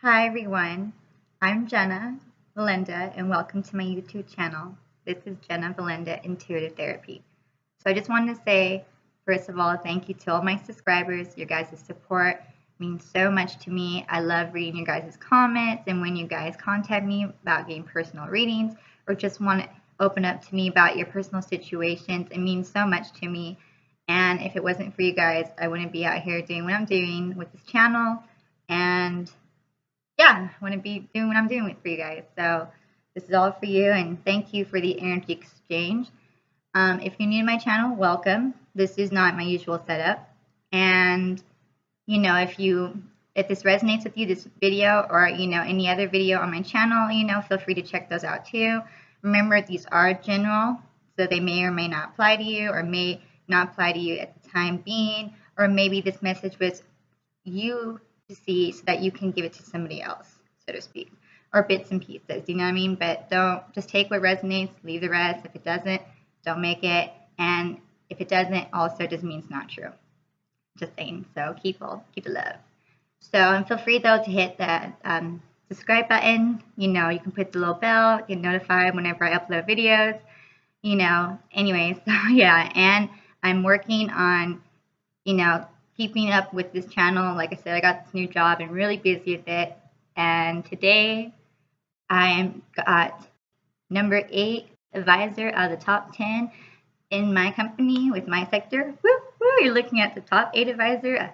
Hi everyone, I'm Jenna Belinda and welcome to my YouTube channel. This is Jenna Belinda Intuitive Therapy. So I just wanted to say, first of all, thank you to all my subscribers. Your guys' support means so much to me. I love reading your guys' comments, and when you guys contact me about getting personal readings or just want to open up to me about your personal situations, it means so much to me. And if it wasn't for you guys, I wouldn't be out here doing what I'm doing with this channel. And yeah, I want to be doing what I'm doing for you guys. So this is all for you, and thank you for the energy exchange. If you're new to my channel, welcome. This is not my usual setup, and if this resonates with you, this video or any other video on my channel, feel free to check those out too. Remember, these are general, so they may or may not apply to you, or may not apply to you at the time being, or maybe this message was you to see so that you can give it to somebody else, so to speak, or bits and pieces, you know what I mean? But don't just take what resonates, leave the rest. If it doesn't, don't make it. And if it doesn't, also doesn't mean it's not true. Just saying. So keep the love. So feel free though to hit that subscribe button. You can put the little bell, get notified whenever I upload videos. Anyways, so yeah, and I'm working on keeping up with this channel. Like I said, I got this new job and really busy with it. And today I got number 8 advisor out of the top 10 in my company with my sector. Woo, woo, you're looking at the top 8 advisor.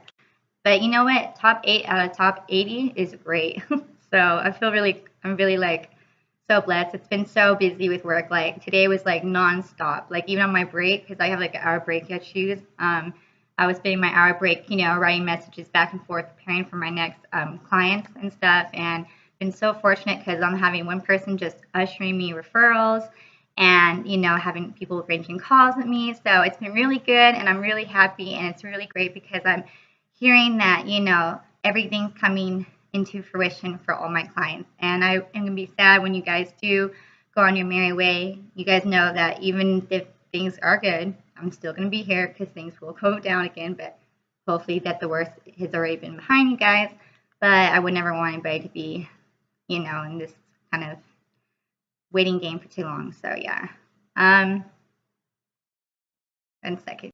But you know what? Top 8 out of top 80 is great. So I'm really like so blessed. It's been so busy with work. Like today was like nonstop. Like even on my break, because I have like an hour break I choose. I was spending my hour break, writing messages back and forth, preparing for my next clients and stuff. And been so fortunate because I'm having one person just ushering me referrals and, having people arranging calls with me. So it's been really good, and I'm really happy. And it's really great because I'm hearing that, everything's coming into fruition for all my clients. And I am going to be sad when you guys do go on your merry way. You guys know that even if things are good, I'm still going to be here because things will go down again, but hopefully that the worst has already been behind you guys. But I would never want anybody to be, in this kind of waiting game for too long. So yeah. 1 second.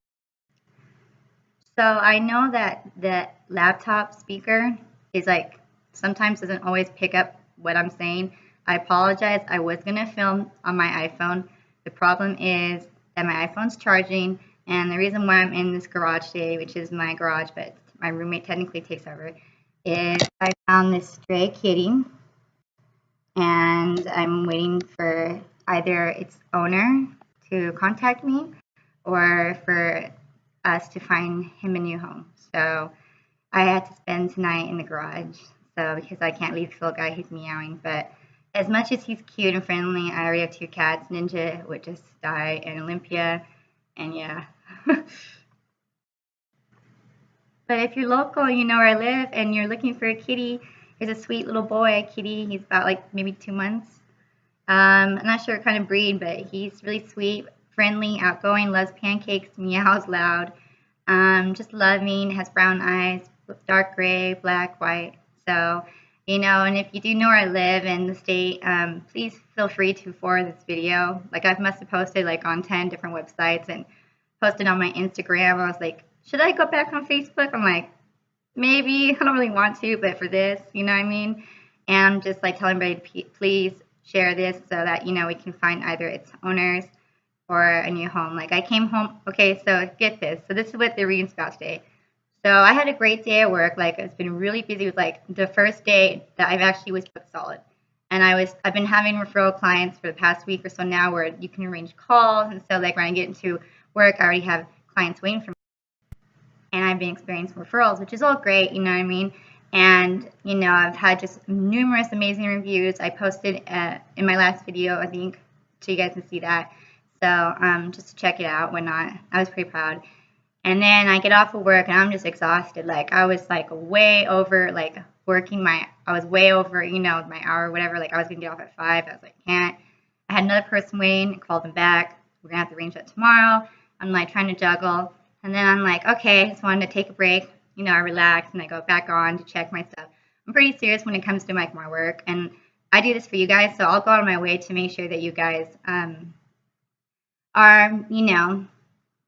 So I know that the laptop speaker is like sometimes doesn't always pick up what I'm saying. I apologize. I was going to film on my iPhone. The problem is that my iPhone's charging, and the reason why I'm in this garage today, which is my garage, but my roommate technically takes over, is I found this stray kitty, and I'm waiting for either its owner to contact me or for us to find him a new home. So I had to spend tonight in the garage, so because I can't leave the little guy, he's meowing, but as much as he's cute and friendly, I already have 2 cats, Ninja, which is 𝙨, and Olympia, and yeah. But if you're local, you know where I live, and you're looking for a kitty, here's a sweet little boy, kitty. He's about like maybe 2 months. I'm not sure what kind of breed, but he's really sweet, friendly, outgoing, loves pancakes, meows loud, just loving, has brown eyes, dark gray, black, white. So and if you do know where I live in the state, please feel free to forward this video. Like I must have posted like on 10 different websites and posted on my Instagram. I was like, should I go back on Facebook? I'm like, maybe. I don't really want to, but for this, you know what I mean? And I'm just like telling everybody to please share this so that, we can find either its owners or a new home. Like I came home. Okay, so get this. So this is what the reading's about today. So I had a great day at work. Like it's been really busy with like the first day that I've actually was booked solid. And I've been having referral clients for the past week or so now where you can arrange calls. And so like when I get into work, I already have clients waiting for me. And I've been experiencing referrals, which is all great, you know what I mean? And, I've had just numerous amazing reviews. I posted in my last video, I think, so you guys can see that. So just to check it out, whatnot. I was pretty proud. And then I get off of work and I'm just exhausted. Like I was like way over, like I was way over, my hour or whatever. Like I was going to get off at 5. I was like, can't. I had another person waiting. I called them back. We're going to have to arrange that tomorrow. I'm like trying to juggle. And then I'm like, okay, I just wanted to take a break. I relax and I go back on to check my stuff. I'm pretty serious when it comes to like my work, and I do this for you guys, so I'll go out of my way to make sure that you guys are,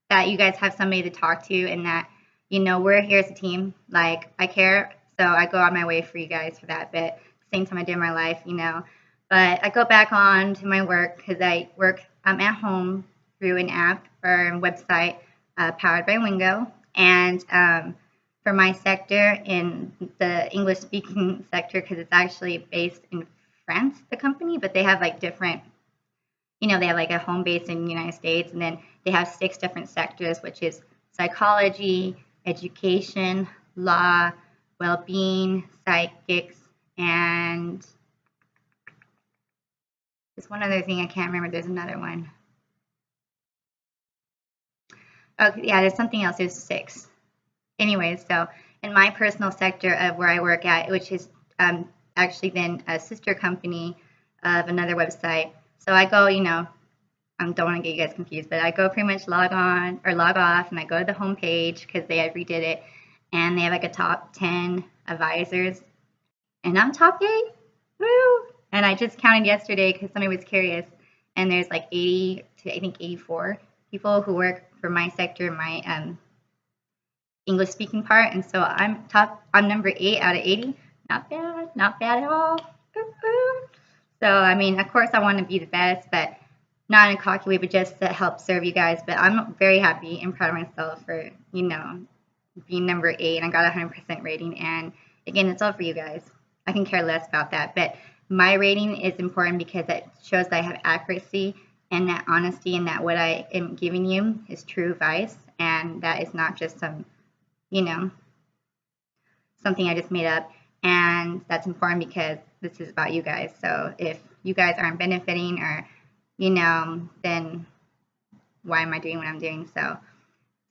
that you guys have somebody to talk to, and that, we're here as a team. Like, I care, so I go out of my way for you guys for that. But at the same time, I do in my life, But I go back on to my work because I work at home through an app or a website powered by Wingo. And for my sector, in the English speaking sector, because it's actually based in France, the company, but they have like different, they have like a home base in the United States, and then they have 6 different sectors, which is psychology, education, law, well-being, psychics, and there's one other thing I can't remember. There's another one. Okay, yeah, there's something else. There's 6. Anyways, so in my personal sector of where I work at, which is actually then a sister company of another website. So I go, I don't want to get you guys confused, but I go pretty much log on or log off, and I go to the home page because they had redid it, and they have like a top 10 advisors, and I'm top 8. Woo! And I just counted yesterday because somebody was curious, and there's like 80 to I think 84 people who work for my sector, my English speaking part, and so I'm number 8 out of 80. Not bad at all. So I mean, of course I want to be the best, but not in a cocky way, but just to help serve you guys. But I'm very happy and proud of myself for, being number 8, and I got a 100% rating. And again, it's all for you guys. I can care less about that. But my rating is important because it shows that I have accuracy and that honesty, and that what I am giving you is true advice, and that is not just some, something I just made up. And that's important because this is about you guys. So if you guys aren't benefiting, or then why am I doing what I'm doing? So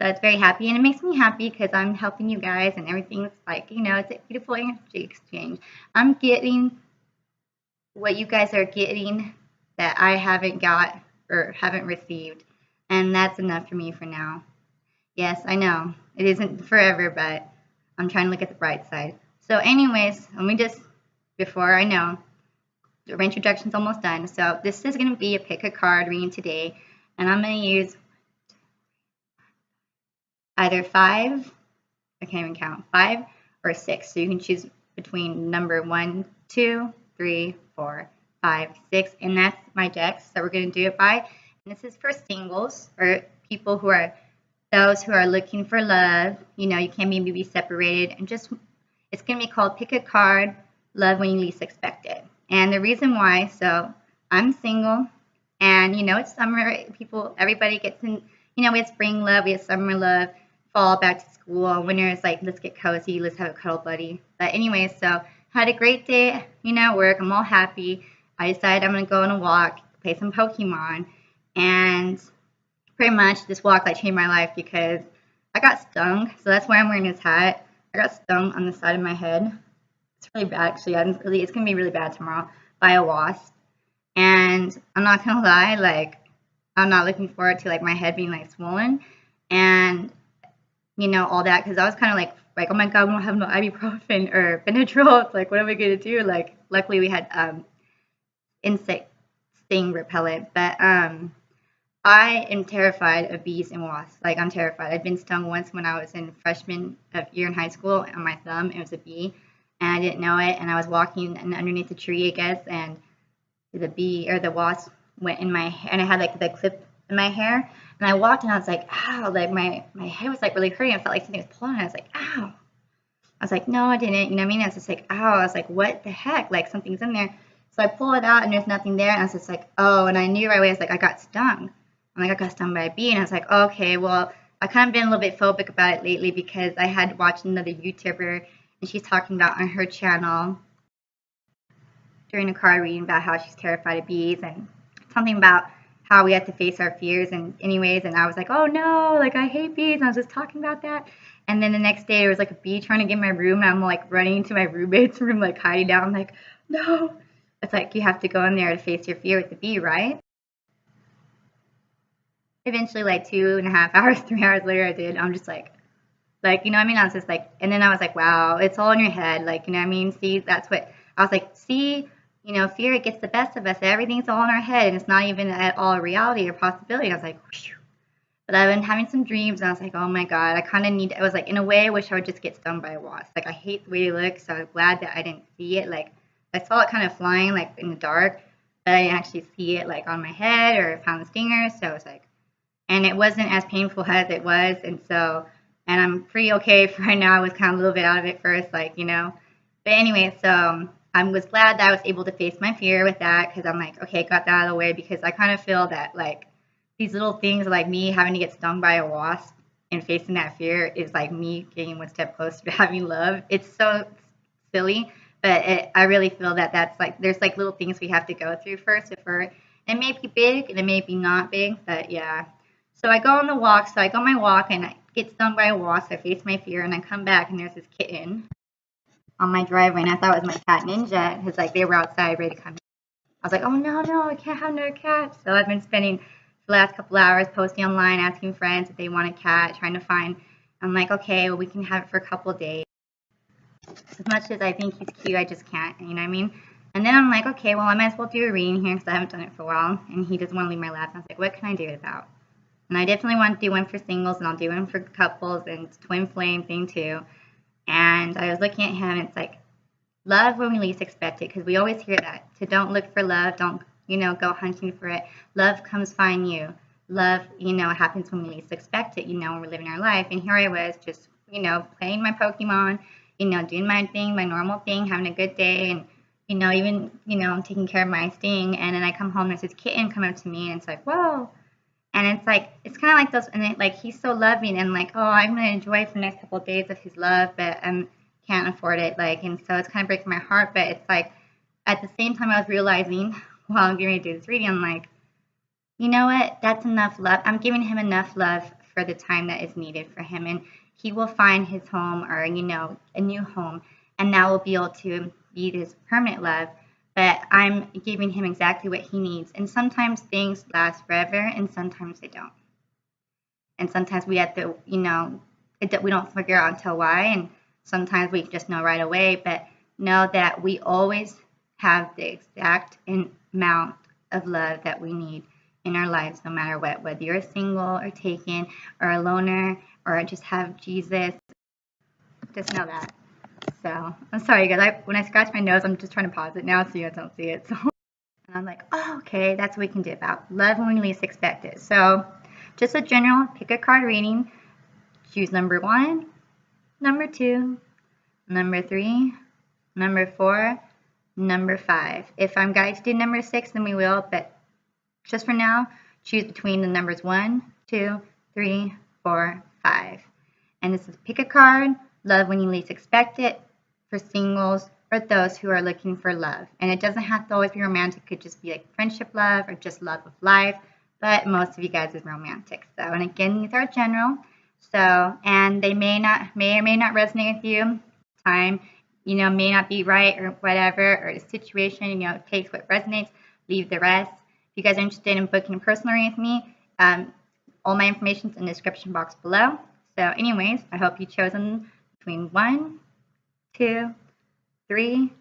it's very happy, and it makes me happy because I'm helping you guys, and everything's like, it's a beautiful energy exchange. I'm getting what you guys are getting that I haven't got or haven't received, and that's enough for me for now. Yes, I know it isn't forever, but I'm trying to look at the bright side. So anyways, let me just, before I know, the introduction's almost done. So this is going to be a pick a card reading today, and I'm going to use either 5, I can't even count, 5 or 6. So you can choose between number 1, 2, 3, 4, 5, 6, and that's my decks that we're going to do it by. And this is for singles, or people who are those who are looking for love. You can't be separated, and just, it's going to be called Pick a Card, Love When You Least Expect It. And the reason why, so I'm single, and it's summer, everybody gets in, we have spring love, we have summer love, fall, back to school, winter is like, let's get cozy, let's have a cuddle buddy. But anyway, so had a great day, at work, I'm all happy. I decided I'm going to go on a walk, play some Pokemon, and pretty much this walk like changed my life because I got stung. So that's why I'm wearing this hat. I got stung on the side of my head. It's really bad, actually. It's going to be really bad tomorrow by a wasp. And I'm not going to lie, like, I'm not looking forward to like my head being like swollen and, all that, because I was kind of like, oh my God, we don't have no ibuprofen or Benadryl. It's like, what am I going to do? Like, luckily we had insect sting repellent, but I am terrified of bees and wasps. Like, I'm terrified. I've been stung once when I was in freshman year in high school on my thumb. It was a bee, and I didn't know it. And I was walking underneath a tree, I guess, and the bee or the wasp went in my hair, and I had like the clip in my hair. And I walked, and I was like, ow! Like my hair was like really hurting. I felt like something was pulling. And I was like, ow! I was like, no, I didn't. You know what I mean? I was just like, ow! I was like, what the heck? Like something's in there. So I pull it out, and there's nothing there. And I was just like, oh! And I knew right away. I was like, I got stung. I'm like, I got stung by a bee. And I was like, okay, well, I kind of been a little bit phobic about it lately because I had watched another YouTuber, and she's talking about on her channel during a card reading about how she's terrified of bees and something about how we have to face our fears. And anyways, and I was like, oh no, like I hate bees. And I was just talking about that. And then the next day there was like a bee trying to get in my room, and I'm like running into my roommate's room, like hiding down. I'm like, no. It's like you have to go in there to face your fear with the bee, right? Eventually, like 2.5 hours, 3 hours later, I did. I'm just like, Like, you know what I mean? I was just like, and then I was like, wow, it's all in your head. Like, you know what I mean? See, that's what I was like, see, you know, fear, it gets the best of us. Everything's all in our head and it's not even at all a reality or possibility. I was like, whew. But I've been having some dreams and I was like, oh my God, I kind of need, I was like, in a way, I wish I would just get stung by a wasp. Like, I hate the way it looks. So I'm glad that I didn't see it. Like, I saw it kind of flying like in the dark, but I didn't actually see it like on my head or found the stinger. So I was like, and it wasn't as painful as it was. And so, and I'm pretty okay for right now. I was kind of a little bit out of it first, like, you know. But anyway, so I was glad that I was able to face my fear with that because I'm like, okay, got that out of the way because I kind of feel that like these little things like me having to get stung by a wasp and facing that fear is like me getting one step closer to having love. It's so silly, but I really feel that that's like, there's like little things we have to go through first before it may be big and it may be not big, but yeah. So I go on the walk. So I go on my walk and I get stung by a wasp. I face my fear and I come back and there's this kitten on my driveway. And I thought it was my cat Ninja because like they were outside ready to come in. I was like, oh no, no, I can't have no cat. So I've been spending the last couple hours posting online, asking friends if they want a cat, trying to find. I'm like, okay, well, we can have it for a couple of days. As much as I think he's cute, I just can't, you know what I mean? And then I'm like, okay, well, I might as well do a reading here because I haven't done it for a while. And he doesn't want to leave my lap. And I was like, what can I do it about? And I definitely want to do one for singles, and I'll do one for couples, and it's twin flame thing too. And I was looking at him, and it's like, love when we least expect it, because we always hear that. So don't look for love, don't, you know, go hunting for it. Love comes find you. Love, you know, happens when we least expect it, you know, when we're living our life. And here I was just, you know, playing my Pokemon, you know, doing my thing, my normal thing, having a good day, and, you know, even, you know, taking care of my sting. And then I come home, and there's this kitten come up to me, and it's like, whoa. And it's like, it's kind of like those, and it, like, he's so loving, and like, oh, I'm going to enjoy for the next couple of days of his love, but I can't afford it. Like, and so it's kind of breaking my heart, but it's like, at the same time, I was realizing while I'm getting ready to do this reading, I'm like, you know what? That's enough love. I'm giving him enough love for the time that is needed for him, and he will find his home or, you know, a new home, and that will be able to be his permanent love. But I'm giving him exactly what he needs. And sometimes things last forever and sometimes they don't. And sometimes we have to, you know, we don't figure out until why. And sometimes we just know right away. But know that we always have the exact amount of love that we need in our lives, no matter what. Whether you're single or taken or a loner or just have Jesus, just know that. So, I'm sorry, guys. When I scratch my nose, I'm just trying to pause it now so you guys don't see it. So, and I'm like, oh, okay, that's what we can do about love when we least expect it. So, just a general pick a card reading. Choose number 1, number 2, number 3, number 4, number 5. If I'm guided to do number 6, then we will. But just for now, choose between the numbers 1, 2, 3, 4, 5. And this is pick a card. Love when you least expect it, for singles or those who are looking for love. And it doesn't have to always be romantic. It could just be like friendship love or just love of life. But most of you guys is romantic. So, and again, these are general. So, and they may or may not resonate with you. Time, you know, may not be right or whatever, or the situation, you know, takes what resonates, leave the rest. If you guys are interested in booking a personal reading with me, all my information is in the description box below. So anyways, I hope you've chosen between 1, 2, 3,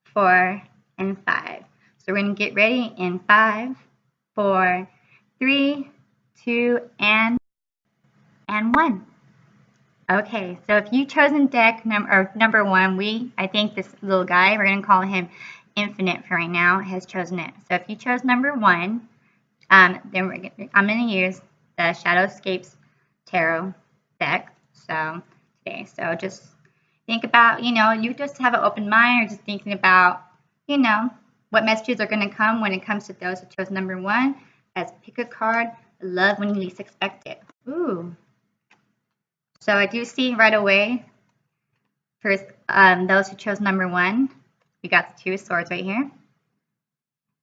4, and 5. So we're going to get ready in 5, 4, 3, 2, and 1. Okay, so if you've chosen deck number 1, I think this little guy, we're going to call him Infinite for right now, has chosen it. So if you chose number 1, then I'm going to use the 𝙭𝑚𝑒𝑠𝑐APES Tarot deck. So today, so just think about, you know, you just have an open mind or just thinking about, you know, what messages are going to come when it comes to those who chose number 1 as pick a card, love when you least expect it. Ooh. So I do see right away, first, those who chose number 1, we got the 2 swords right here.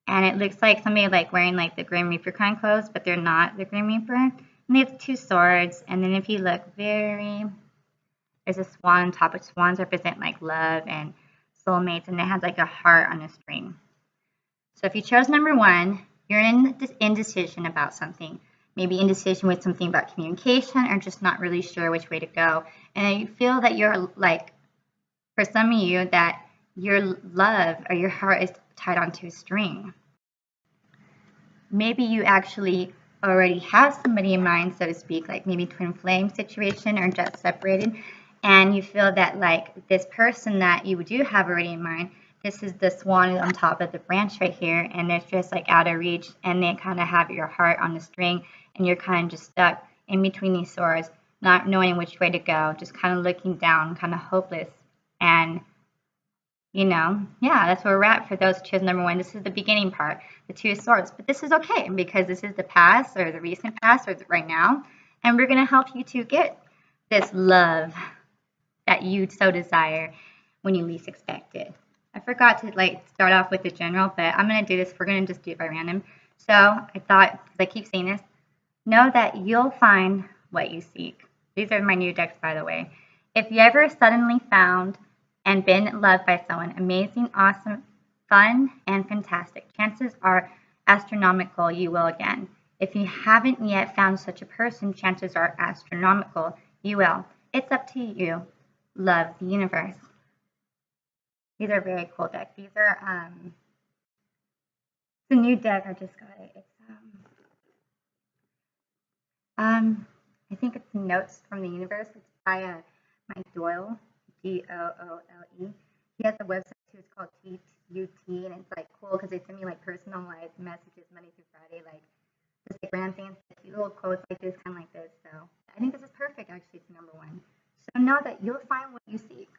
And it looks like somebody like wearing like the Grim Reaper kind of clothes, but they're not the Grim Reaper. And they have 2 swords. And then if you look there's a swan on top, which swans represent like love and soulmates, and it has like a heart on a string. So if you chose number 1, you're in this indecision about something. maybe indecision with something about communication, or just not really sure which way to go. And you feel that you're like, for some of you, that your love or your heart is tied onto a string. Maybe you actually already have somebody in mind, so to speak, like maybe twin flame situation or just separated, and you feel that like this person that you do have already in mind, this is the swan on top of the branch right here, and it's just like out of reach, and they kind of have your heart on the string, and you're kind of just stuck in between these swords, not knowing which way to go, just kind of looking down, kind of hopeless. And yeah, that's where we're at for those chosen number one. This is the beginning part, the Two of Swords. But this is okay, because this is the past, or the recent past, or right now. And we're going to help you to get this love that you so desire when you least expect it. I forgot to start off with the general, but I'm going to do this. We're going to just do it by random. So I thought, because I keep saying this, know that you'll find what you seek. These are my new decks, by the way. If you ever suddenly found and been loved by someone amazing, awesome, fun, and fantastic, chances are astronomical you will again. If you haven't yet found such a person, chances are astronomical you will. It's up to you. Love the universe. These are very cool decks. These are it's a new deck. I just got it. It's I think it's Notes from the Universe. It's by Mike Doyle, Doole. He has a website too. It's called TUT, and it's like cool because they send me like personalized messages Monday through Friday, like just like random things, like cute little quotes like this, kind of like this. So I think this is perfect. Actually, it's number one. So know that you'll find what you seek,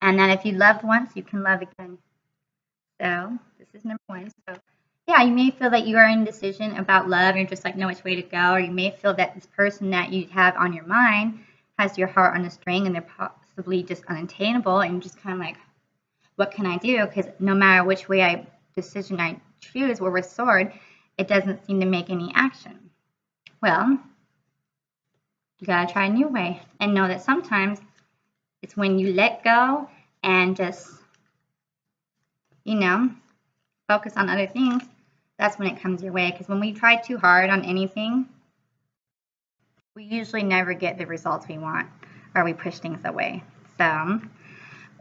and that if you loved once, you can love again. So this is number one. So yeah, you may feel that you are in indecision about love and just like know which way to go, or you may feel that this person that you have on your mind has your heart on a string and they're possibly just unattainable, and you're just kind of like, what can I do? Because no matter which way decision I choose, or with sword, it doesn't seem to make any action. Well, you gotta try a new way, and know that sometimes it's when you let go and just focus on other things, that's when it comes your way. Because when we try too hard on anything, we usually never get the results we want, or we push things away. So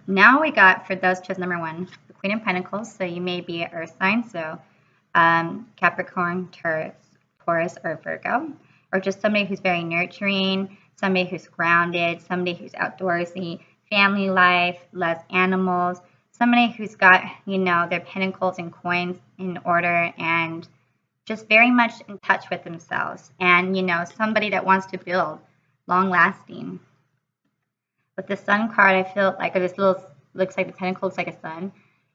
now we got, for those chosen number one, the Queen of Pentacles. So you may be an earth sign, so Capricorn, Taurus, or Virgo, or just somebody who's very nurturing, somebody who's grounded, somebody who's outdoorsy, family life, loves animals, somebody who's got, their pentacles and coins in order, and just very much in touch with themselves, and, somebody that wants to build long lasting. With the Sun card, I feel like this little, looks like the pentacle looks like a sun.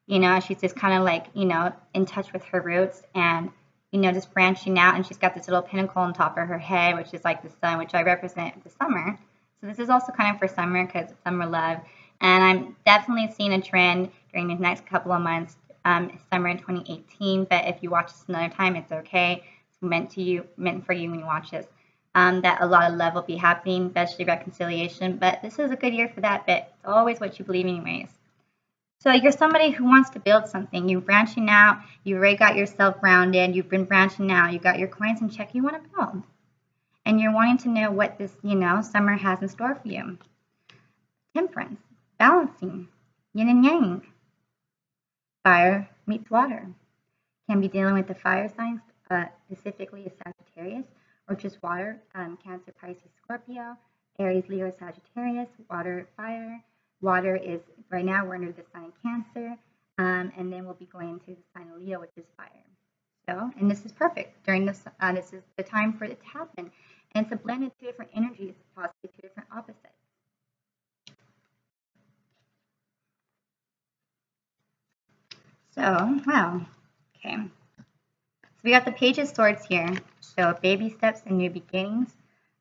She's just kind of like, in touch with her roots, and, just branching out, and she's got this little pinnacle on top of her head, which is like the sun, which I represent the summer. So this is also kind of for summer, because it's summer love. And I'm definitely seeing a trend during these next couple of months, summer in 2018. But if you watch this another time, it's okay. It's meant for you when you watch this. That a lot of love will be happening, especially reconciliation. But this is a good year for that. But it's always what you believe anyways. So you're somebody who wants to build something. You're branching out. You've already got yourself grounded. You've been branching out. You got your coins in check. You want to build. And you're wanting to know what this, summer has in store for you. Temperance. Balancing, yin and yang. Fire meets water. Can be dealing with the fire signs, specifically a Sagittarius, or just water, Cancer, Pisces, Scorpio, Aries, Leo, Sagittarius, water, fire. Water is, right now we're under the sign of Cancer, and then we'll be going into the sign of Leo, which is fire. So, and this is perfect during this, this is the time for it to happen. And it's a blend of two different energies, possibly two different opposites. So, wow, okay. So we got the Page of Swords here. So baby steps and new beginnings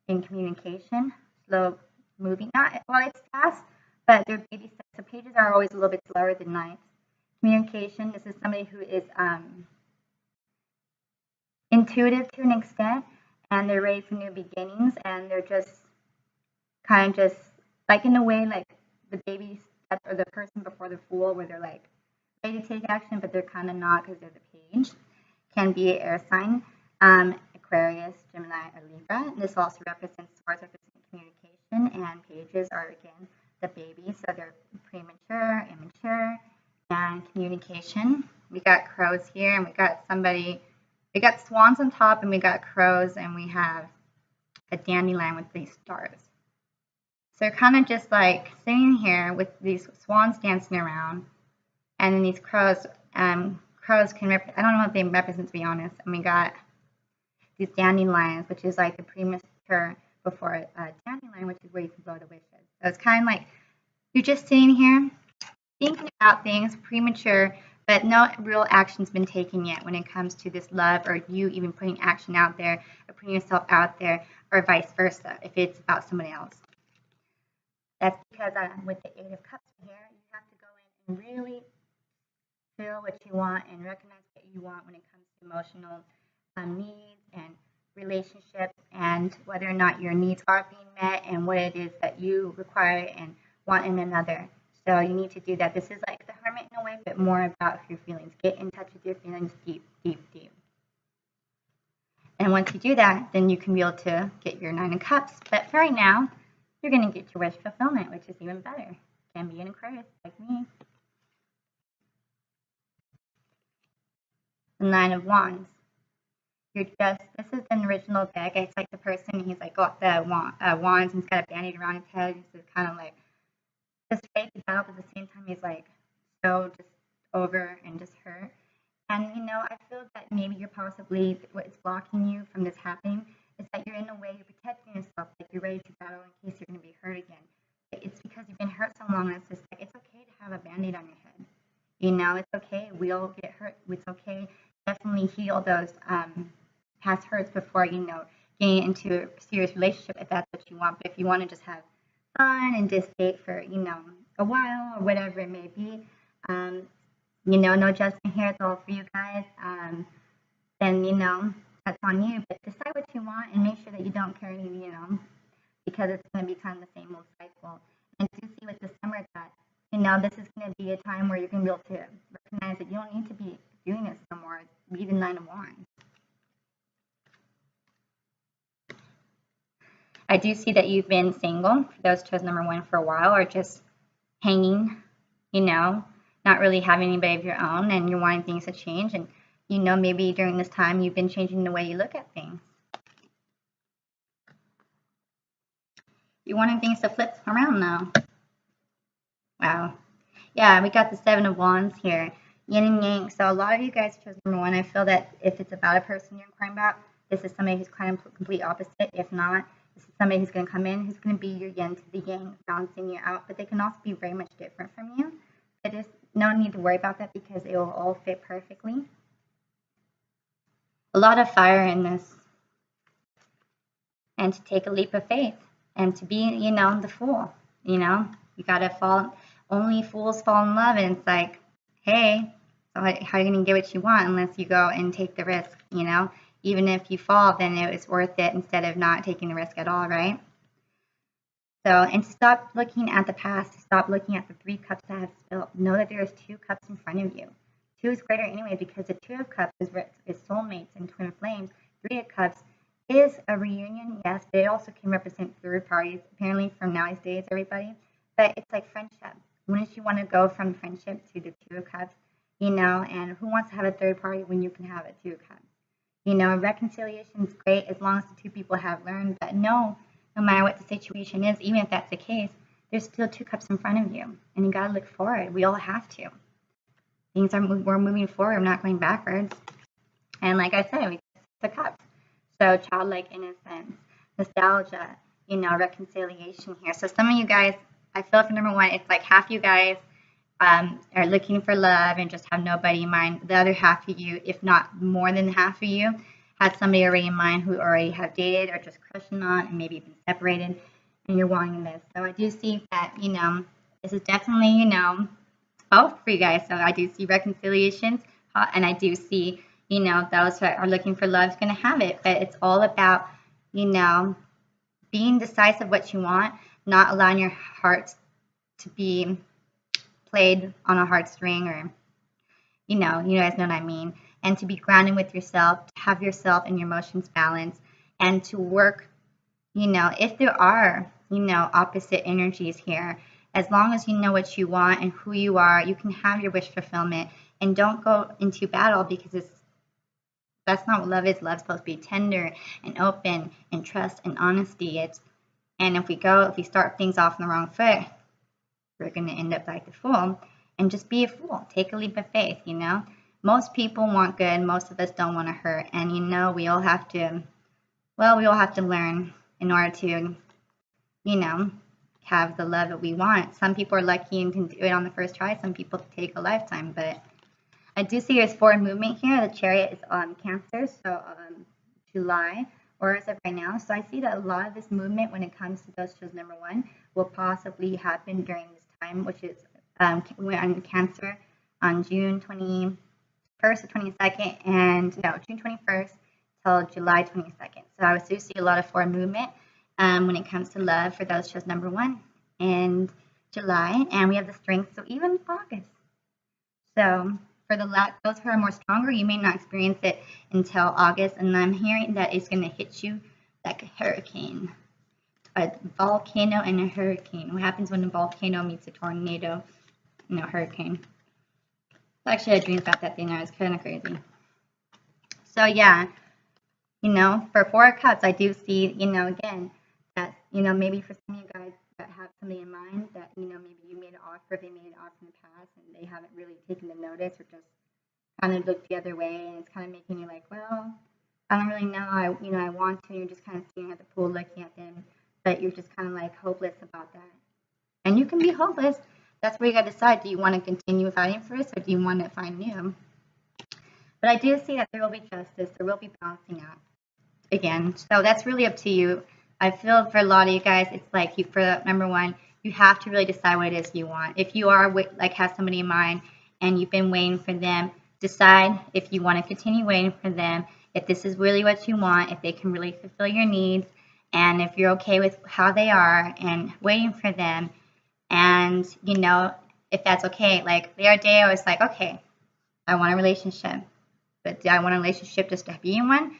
in communication, slow moving. Well, it's fast, but they're baby steps. So pages are always a little bit slower than knights. Communication, this is somebody who is intuitive to an extent, and they're ready for new beginnings, and they're just kind of just, like in a way, like the baby steps, or the person before the fool, where they're like, ready to take action, but they're kind of not because they're the page. Can be an air sign. Aquarius, Gemini, or Libra. This also represents swords, represent communication, and pages are again the baby, so they're premature, immature, and communication. We got crows here, and we got swans on top, and we got crows, and we have a dandelion with these stars. So you're kind of just like sitting here with these swans dancing around, and then these crows. Crows can I don't know what they represent, to be honest. And we got these dandelions, which is like the premature before a dandelion, which is where you can blow the wishes. So it's kind of like you're just sitting here thinking about things, premature, but no real action's been taken yet when it comes to this love, or you even putting action out there, or putting yourself out there, or vice versa, if it's about somebody else. That's because with the Eight of Cups here, you have to go in and really feel what you want and recognize what you want when it comes to emotional needs and relationships, and whether or not your needs are being met, and what it is that you require and want in another. So you need to do that. This is like the Hermit in a way, but more about your feelings. Get in touch with your feelings deep, deep, deep. And once you do that, then you can be able to get your Nine of Cups. But for right now, you're going to get your wish fulfillment, which is even better. Can be an Aquarius like me. The Nine of Wands. This is an original deck. It's like the person, he's like got the wands, and he's got a band-aid around his head. He's just kind of like just fake it out, but at the same time he's like so just over and just hurt. And I feel that maybe you're possibly, what's blocking you from this happening is that you're in a way, you're protecting yourself, like you're ready to battle in case you're going to be hurt again. It's because you've been hurt so long, and it's just like, it's okay to have a band-aid on your head. It's okay. We all get hurt. It's okay. Definitely heal those past hurts before, getting into a serious relationship, if that's what you want. But if you want to just have fun and just date for, a while or whatever it may be, no judgment here. It's all for you guys. Then, that's on you. But decide what you want and make sure that you don't carry, because it's going to be kind of the same old cycle. And do see with December that, this is going to be a time where you're going to be able to recognize that you don't need to be doing this no more. Be the Nine of Wands. I do see that you've been single, for those chose number 1 for a while, or just hanging, not really having anybody of your own, and you're wanting things to change. And, maybe during this time you've been changing the way you look at things. You're wanting things to flip around now. Wow. Yeah, we got the Seven of Wands here. Yin and Yang. So a lot of you guys chose number 1. I feel that if it's about a person you're inquiring about, this is somebody who's kind of complete opposite. If not, this is somebody who's going to come in, who's going to be your yin to the yang, balancing you out. But they can also be very much different from you. But there's no need to worry about that because it will all fit perfectly. A lot of fire in this. And to take a leap of faith. And to be, the fool. You got to fall. Only fools fall in love. And it's like, hey, so how are you going to get what you want unless you go and take the risk, Even if you fall, then it was worth it instead of not taking the risk at all, right? So, and stop looking at the past. Stop looking at the 3 cups that have spilled. Know that there is 2 cups in front of you. 2 is greater anyway because the 2 of cups is soulmates and twin flames. 3 of cups is a reunion, yes, but it also can represent third parties, apparently from nowadays, everybody. But it's like friendship. Wouldn't you want to go from friendship to the 2 of cups? And who wants to have a third party when you can have a 2 of cups? Reconciliation is great as long as the 2 people have learned that no matter what the situation is, even if that's the case, there's still 2 cups in front of you, and you got to look forward. We all have to. We're moving forward, we're not going backwards. And like I said, we got the cups. So childlike innocence, nostalgia, reconciliation here. So some of you guys, I feel for number 1, it's like half you guys are looking for love and just have nobody in mind. The other half of you, if not more than half of you, has somebody already in mind who already have dated or just crushing on and maybe been separated, and you're wanting this. So I do see that, this is definitely, both for you guys. So I do see reconciliations, and I do see, those who are looking for love is going to have it. But it's all about, being decisive what you want, not allowing your heart to be played on a heartstring, or you guys know what I mean. and to be grounded with yourself, to have yourself and your emotions balanced, and to work, if there are, opposite energies here, as long as you know what you want and who you are, you can have your wish fulfillment. And don't go into battle, because that's not what love is. Love's supposed to be tender and open and trust and honesty. And if we start things off on the wrong foot, we're going to end up like the fool. And just be a fool. Take a leap of faith, Most people want good. Most of us don't want to hurt. And, we all have to learn in order to, have the love that we want. Some people are lucky and can do it on the first try. Some people take a lifetime. But I do see there's forward movement here. The Chariot is on Cancer, so July, or as of right now. So I see that a lot of this movement, when it comes to those shows number 1, will possibly happen during this time, which is we're on Cancer on June 21st or 22nd, and no, June 21st till July 22nd. So I do see a lot of forward movement when it comes to love for those shows number 1 in July, and we have the strength, so even August. So for those who are more stronger, you may not experience it until August, and I'm hearing that it's going to hit you like a hurricane, a volcano and a hurricane. What happens when a volcano meets a tornado? Hurricane. Actually, I dreamed about that thing. It was kind of crazy. So yeah, for 4 of Cups, I do see, again, that, maybe for some of you guys that have somebody in mind that, maybe you made an offer, they made an offer in the past, and they haven't really taken the notice, or just kind of looked the other way, and it's kind of making you like, well, I don't really know, I want to, and you're just kind of sitting at the pool looking at them, but you're just kind of like hopeless about that. And you can be hopeless. That's where you got to decide, do you want to continue fighting for this, or do you want to find new? But I do see that there will be justice, there will be balancing out again. So that's really up to you. I feel for a lot of you guys, it's like for number 1, you have to really decide what it is you want. If you are have somebody in mind and you've been waiting for them, decide if you want to continue waiting for them, if this is really what you want, if they can really fulfill your needs, and if you're okay with how they are and waiting for them. And, if that's okay, like the other day I was like, okay, I want a relationship, but do I want a relationship just to be in one,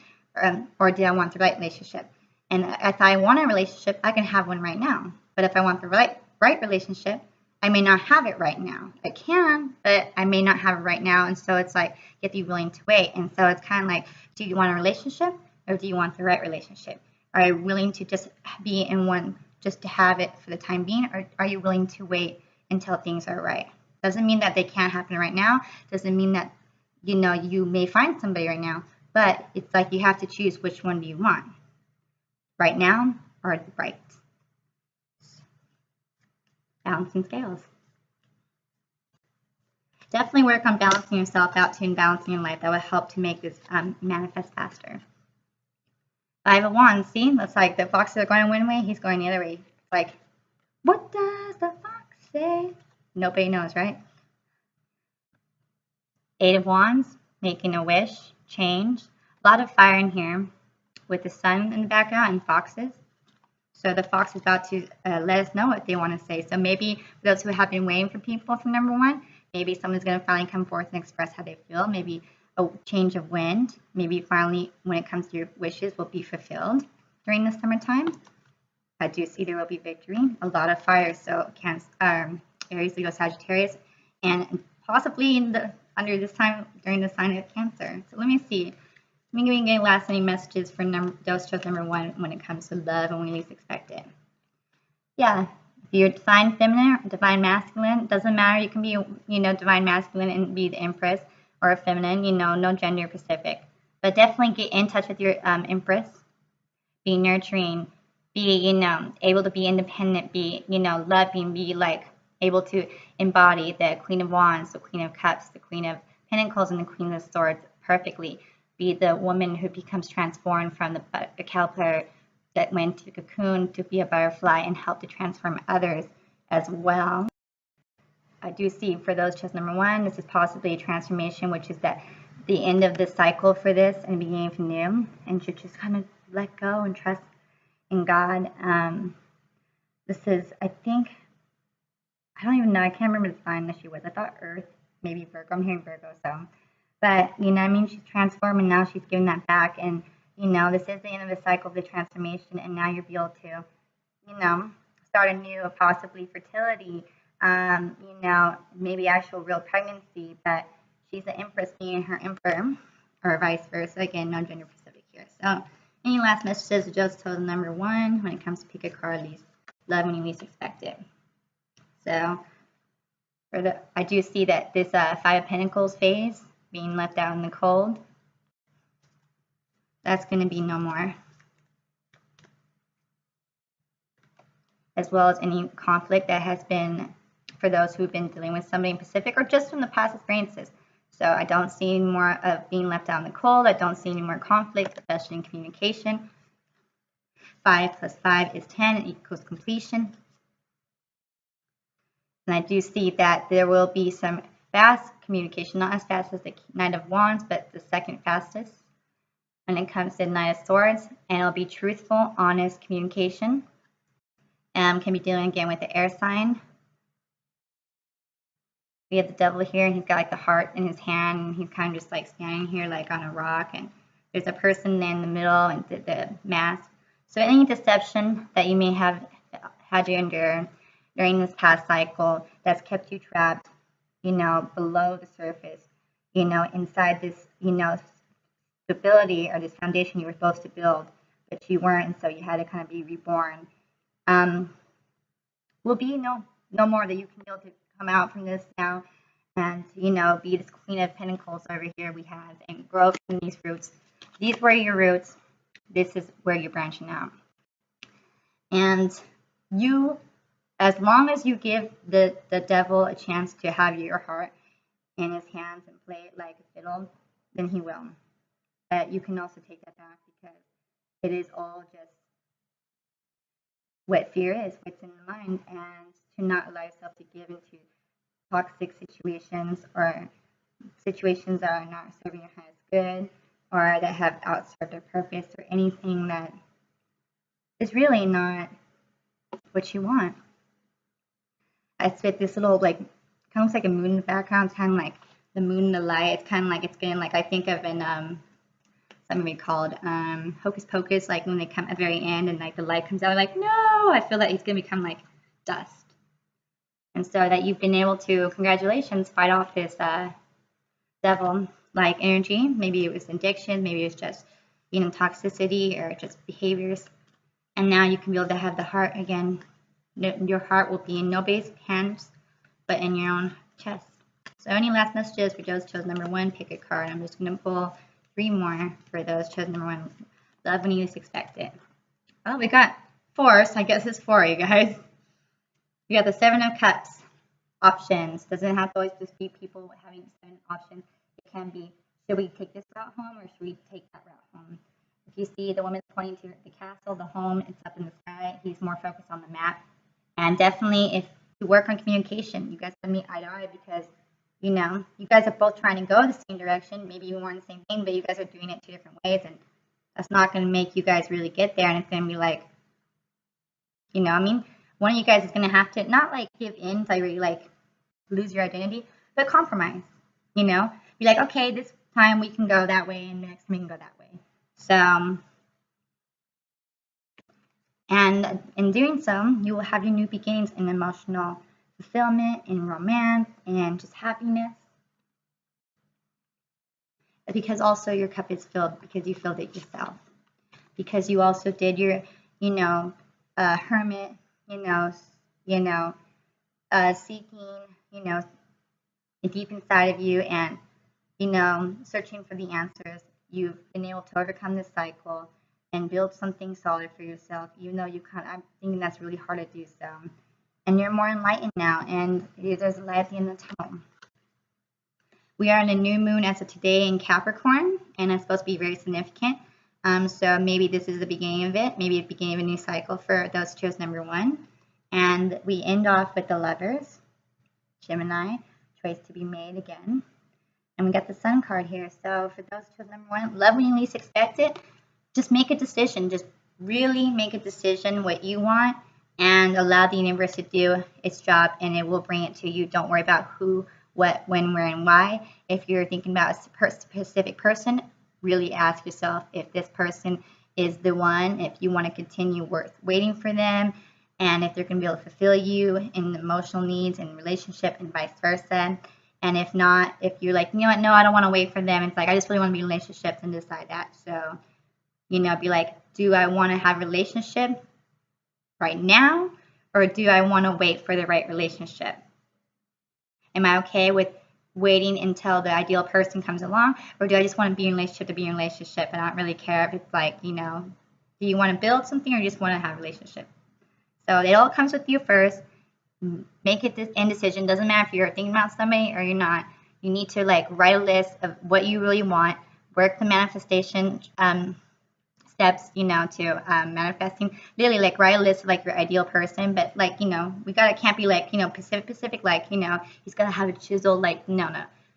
or do I want the right relationship? And if I want a relationship, I can have one right now. But if I want the right relationship, I may not have it right now. I can, but I may not have it right now. And so it's like, you have to be willing to wait. And so it's kind of like, do you want a relationship, or do you want the right relationship? Are you willing to just be in one just to have it for the time being, or are you willing to wait until things are right? Doesn't mean that they can't happen right now. Doesn't mean that, you may find somebody right now, but it's like you have to choose, which one do you want? Right now or right? Balancing scales. Definitely work on balancing yourself out too, and balancing your life. That will help to make this manifest faster. 5 of Wands. See, looks like the foxes are going one way, he's going the other way. It's like, what does the fox say? Nobody knows, right? 8 of Wands, making a wish, change. A lot of fire in here with the sun in the background and foxes. So the fox is about to let us know what they want to say. So maybe for those who have been waiting for people from number 1, maybe someone's going to finally come forth and express how they feel. Maybe a change of wind. Maybe finally, when it comes to your wishes, will be fulfilled during the summertime. I do see there will be victory. A lot of fire. So Aries, Leo, Sagittarius, and possibly during the sign of Cancer. So let me see. Let me get last any messages for those shows number 1 when it comes to love and when you least expect it. Yeah, if you're divine feminine, divine masculine, doesn't matter. You can be, divine masculine and be the Empress, or a feminine, no gender specific. But definitely get in touch with your Empress. Be nurturing. Be, able to be independent. Be, loving. Be able to embody the Queen of Wands, the Queen of Cups, the Queen of Pentacles, and the Queen of Swords perfectly. Be the woman who becomes transformed from the caterpillar that went to the cocoon to be a butterfly, and help to transform others as well. I do see for those shows number 1, this is possibly a transformation, which is the end of the cycle for this and beginning of new, and should just kind of let go and trust in God. This is, I think, I don't even know, I can't remember the sign that she was. I thought Earth, maybe Virgo. I'm hearing Virgo, so But, you know what I mean? She's transformed and now she's giving that back. And, you know, this is the end of the cycle of the transformation. And now you'll be able to, you know, start anew, possibly fertility, you know, maybe actual real pregnancy. But she's the Empress being her Emperor, or vice versa. Again, no gender specific here. So, any last messages? Just told number 1 when it comes to pick a card, least love when you least expect it. So, I do see that this 5 of Pentacles phase, being left out in the cold, that's going to be no more. As well as any conflict that has been, for those who've been dealing with somebody in Pacific or just from the past experiences. So I don't see any more of being left out in the cold. I don't see any more conflict, especially in communication. 5 plus 5 is 10. It equals completion. And I do see that there will be some fast communication, not as fast as the Knight of Wands, but the second fastest when it comes to the Knight of Swords. And it'll be truthful, honest communication. Can be dealing again with the air sign. We have the Devil here, and he's got like the heart in his hand, and he's kind of just like standing here like on a rock, and there's a person in the middle and the mask. So any deception that you may have had to endure during this past cycle that's kept you trapped, you know, below the surface, you know, inside this, you know, stability or this foundation you were supposed to build, but you weren't, and so you had to kind of be reborn. Will be no more, that you can be able to come out from this now and, you know, be this Queen of Pentacles over here we have and grow from these roots. These were your roots. This is where you're branching out. And you, as long as you give the devil a chance to have your heart in his hands and play it like a fiddle, then he will. But you can also take that back, because it is all just what fear is, what's in the mind, and to not allow yourself to give into toxic situations or situations that are not serving your highest good, or that have outserved their purpose, or anything that is really not what you want. I spit this little, like, kind of looks like a moon in the background. It's kind of like the moon in the light. It's kind of like it's getting, like, I think of in something called Hocus Pocus, like when they come at the very end and like the light comes out, like, no, I feel that he's gonna become like dust. And so that you've been able to, congratulations, fight off this devil like energy. Maybe it was addiction, maybe it was just, you know, toxicity or just behaviors. And now you can be able to have the heart again. Your heart will be in nobody's hands, but in your own chest. So any last messages for those chose number 1, pick a card. I'm just going to pull 3 more for those chose number 1. Love when you least expect it. Oh, we got 4, so I guess it's 4, you guys. We got the 7 of Cups. Options. Doesn't have to always just be people having 7 options. It can be, should we take this route home or should we take that route home? If you see the woman pointing to the castle, the home, it's up in the sky. He's more focused on the map. And definitely, if you work on communication, you guys can meet eye to eye, because, you know, you guys are both trying to go the same direction. Maybe you want the same thing, but you guys are doing it 2 different ways, and that's not going to make you guys really get there. And it's going to be like, you know, I mean, one of you guys is going to have to not like give in so you really like lose your identity, but compromise. You know, be like, okay, this time we can go that way, and the next time we can go that way. So, and in doing so, you will have your new beginnings in emotional fulfillment, in romance, and just happiness. Because also your cup is filled, because you filled it yourself. Because you also did your, you know, hermit, seeking, you know, deep inside of you, and, you know, searching for the answers. You've been able to overcome this cycle and build something solid for yourself, even though you can't. I'm thinking that's really hard to do so. And you're more enlightened now, and there's a light at the end of the tunnel. We are in a new moon as of today in Capricorn, and it's supposed to be very significant. So maybe this is the beginning of it, maybe the beginning of a new cycle for those chose number 1. And we end off with the Lovers, Gemini, choice to be made again. And we got the Sun card here. So for those chose number 1, love when you least expect it. Just make a decision. Just really make a decision what you want, and allow the universe to do its job, and it will bring it to you. Don't worry about who, what, when, where, and why. If you're thinking about a specific person, really ask yourself if this person is the one, if you want to continue waiting for them, and if they're going to be able to fulfill you in emotional needs and relationship and vice versa. And if not, if you're like, you know what, no, I don't want to wait for them. It's like, I just really want to be in relationships and decide that. So, you know, be like, do I want to have a relationship right now? Or do I want to wait for the right relationship? Am I okay with waiting until the ideal person comes along? Or do I just want to be in a relationship to be in a relationship? And I don't really care if it's like, you know, do you want to build something or you just want to have a relationship? So it all comes with you first. Make it this indecision. Doesn't matter if you're thinking about somebody or you're not. You need to like write a list of what you really want. Work the manifestation steps, you know, to manifesting. Literally, like write a list of like your ideal person. But like, you know, can't be like, you know, specific, like, you know, he's gotta have a chisel. Like, no.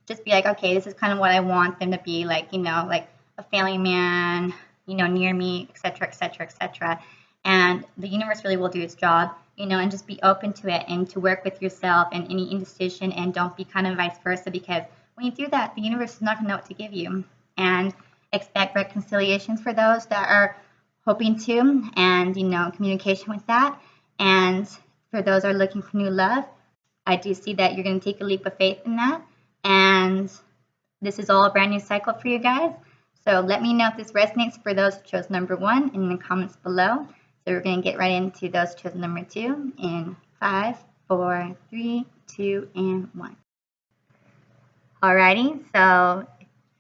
Just be like, okay, this is kind of what I want them to be. Like, you know, like a family man, you know, near me, etc., etc., etc. And the universe really will do its job, you know, and just be open to it and to work with yourself and any indecision, and don't be kind of vice versa, because when you do that, the universe is not going to know what to give you. And expect reconciliations for those that are hoping to, and, you know, communication with that. And for those that are looking for new love, I do see that you're going to take a leap of faith in that. And this is all a brand new cycle for you guys. So let me know if this resonates for those who chose number 1 in the comments below. So we're going to get right into those who chose number 2 in 5, 4, 3, 2, and 1. Alrighty, so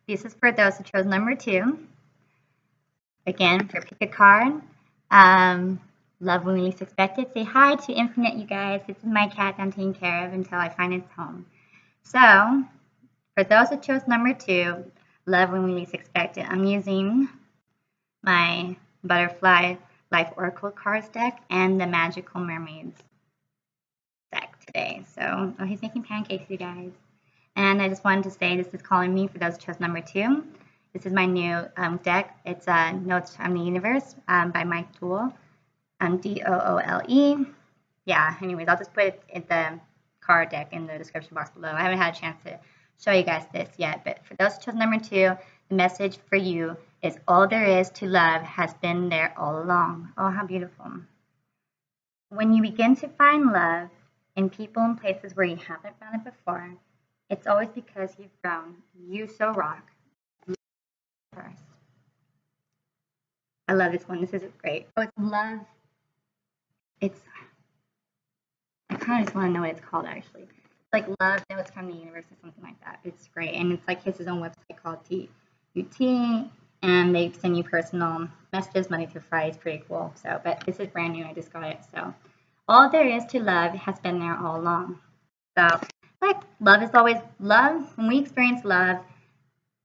this is for those who chose number 2. Again, for pick a card. Love when we least expect it. Say hi to Infinite, you guys. This is my cat that I'm taking care of until I find its home. So, for those who chose number 2, love when we least expect it, I'm using my Butterfly Life Oracle cards deck and the Magical Mermaids deck today. So, oh, he's making pancakes, you guys. And I just wanted to say this is calling me for those who chose number 2. This is my new deck. It's Notes from the Universe by Mike Toole. DOOLE. Yeah, anyways, I'll just put it in the card deck in the description box below. I haven't had a chance to show you guys this yet, but for those who chose number 2, the message for you is all there is to love has been there all along. Oh, how beautiful. When you begin to find love in people and places where you haven't found it before, it's always because you've grown. You so rock. First. I love this one. This is great. Oh, it's love. I kind of just want to know what it's called, actually. It's like Love Notes from the Universe or something like that. It's great. And it's like his own website called TUT. And they send you personal messages Monday through Friday. It's pretty cool. So, but this is brand new. I just got it. So, all there is to love has been there all along. So, like, love is always love. When we experience love,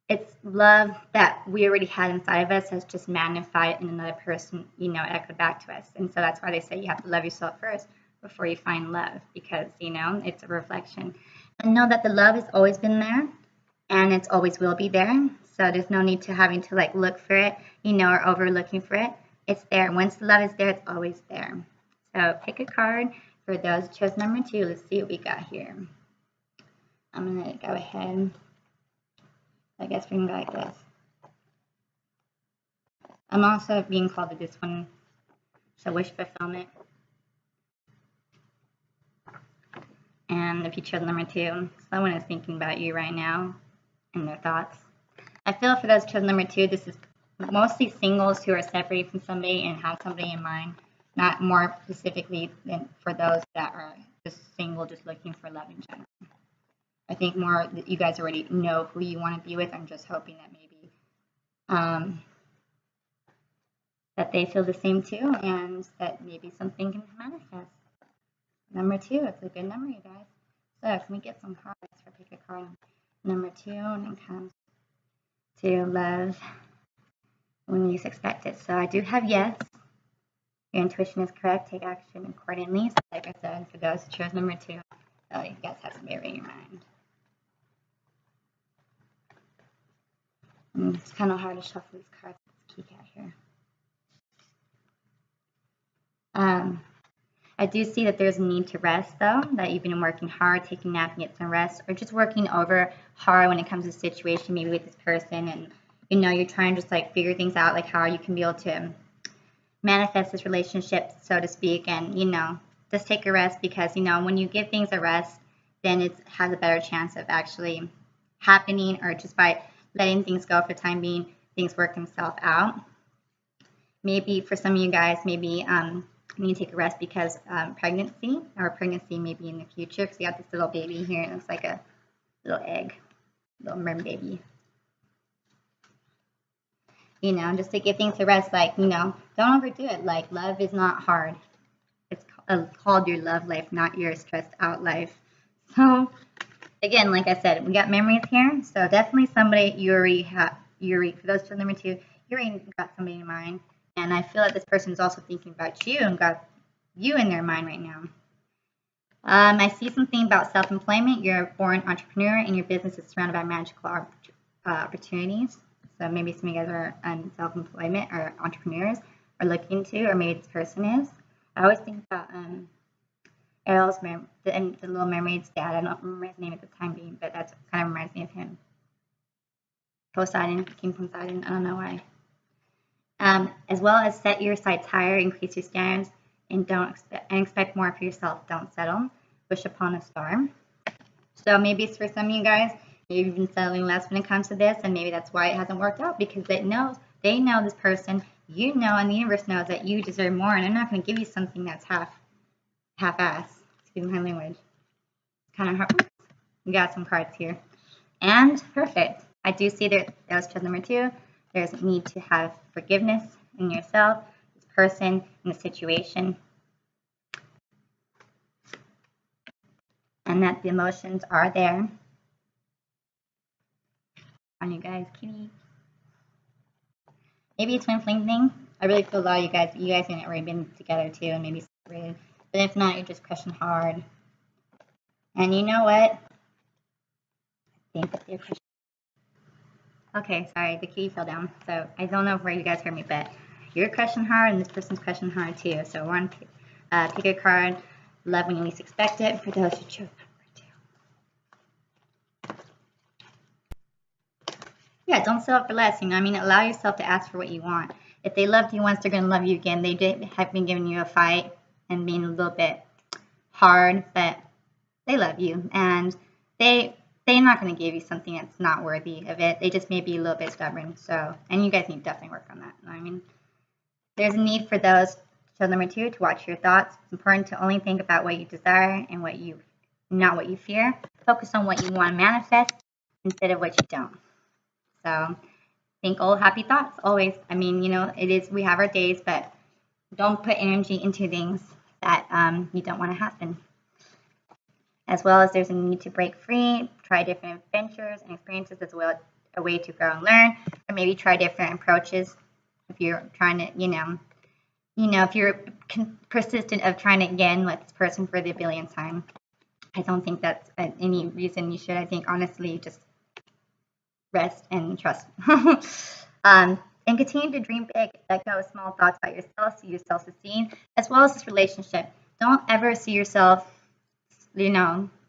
it's love that we already had inside of us has just magnified in another person, you know, echoed back to us. And so that's why they say you have to love yourself first before you find love, because, you know, it's a reflection. And know that the love has always been there, and it's always will be there. So there's no need to having to like look for it, you know, or overlooking for it. It's there. Once the love is there, it's always there. So pick a card for those who chose number 2. Let's see what we got here. I'm going to go ahead. I guess we can go like this. I'm also being called to this one, so wish fulfillment. And if you chose number 2, someone is thinking about you right now and their thoughts. I feel for those who chose number 2, this is mostly singles who are separated from somebody and have somebody in mind, not more specifically than for those that are just single, just looking for love in general. I think more that you guys already know who you want to be with. I'm just hoping that maybe that they feel the same too, and that maybe something can manifest. Number 2, it's a good number, you guys. So can we get some cards for pick a card? Number 2, and it comes to love when you least expect it. So I do have yes. Your intuition is correct. Take action accordingly. So like I said, for those who chose number 2, oh, you guys have somebody in your mind. It's kind of hard to shuffle these cards. Let's keep it here. I do see that there's a need to rest, though, that you've been working hard, taking a nap, and get some rest, or just working over hard when it comes to a situation, maybe with this person, and you're trying to just like figure things out, like how you can be able to manifest this relationship, so to speak, and just take a rest, because when you give things a rest, then it has a better chance of actually happening, or just by letting things go for the time being, things work themselves out. Maybe for some of you guys, maybe you need to take a rest because pregnancy maybe in the future, because you got this little baby here, and it's like a little egg, little mermaid baby. Just to give things a rest, like, don't overdo it. Like, love is not hard. It's called your love life, not your stressed out life. So, again, like I said, we got memories here. So definitely somebody for those two, number 2, you already got somebody in mind. And I feel like this person is also thinking about you and got you in their mind right now. I see something about self-employment. You're a born entrepreneur, and your business is surrounded by magical opportunities. So maybe some of you guys are self-employment or entrepreneurs, or looking to, or maybe this person is. I always think about Ariel's the Little Mermaid's dad. I don't remember his name at the time being, but that kind of reminds me of him. Poseidon, King Poseidon. I don't know why. As well as set your sights higher, increase your standards, and expect more for yourself. Don't settle. Wish upon a star. So maybe it's for some of you guys. Maybe you've been settling less when it comes to this, and maybe that's why it hasn't worked out, because they know this person, and the universe knows that you deserve more, and they're not going to give you something that's half-ass. Excuse my language. Kind of hard. We got some cards here, and perfect. I do see that was choice number 2. There's a need to have forgiveness in yourself, this person, in the situation, and that the emotions are there. On you guys, kitty. Maybe a twin flame thing. I really feel a lot of you guys have already been together too, and maybe separated. But if not, you're just crushing hard. And you know what? I think that they're crushing. Okay, sorry, the kitty fell down. So I don't know if you guys heard me, but you're crushing hard, and this person's crushing hard too. So we're on pick a card. Love when you least expect it. For those who chose. Yeah, don't settle for less. Allow yourself to ask for what you want. If they loved you once, they're going to love you again. They have been giving you a fight and being a little bit hard, but they love you, and they're not going to give you something that's not worthy of it. They just may be a little bit stubborn. So, and you guys need to definitely work on that. There's a need for those. So number 2, to watch your thoughts. It's important to only think about what you desire and not what you fear. Focus on what you want to manifest instead of what you don't. So think old happy thoughts always. We have our days, but don't put energy into things that you don't want to happen. As well as there's a need to break free, try different adventures and experiences as well, a way to grow and learn, or maybe try different approaches if you're trying to, if you're persistent of trying to again with this person for the billionth time. I don't think that's any reason you should. I think honestly, just rest and trust. And continue to dream big. Let go of small thoughts about yourself, see yourself succeed, as well as this relationship. Don't ever see yourself,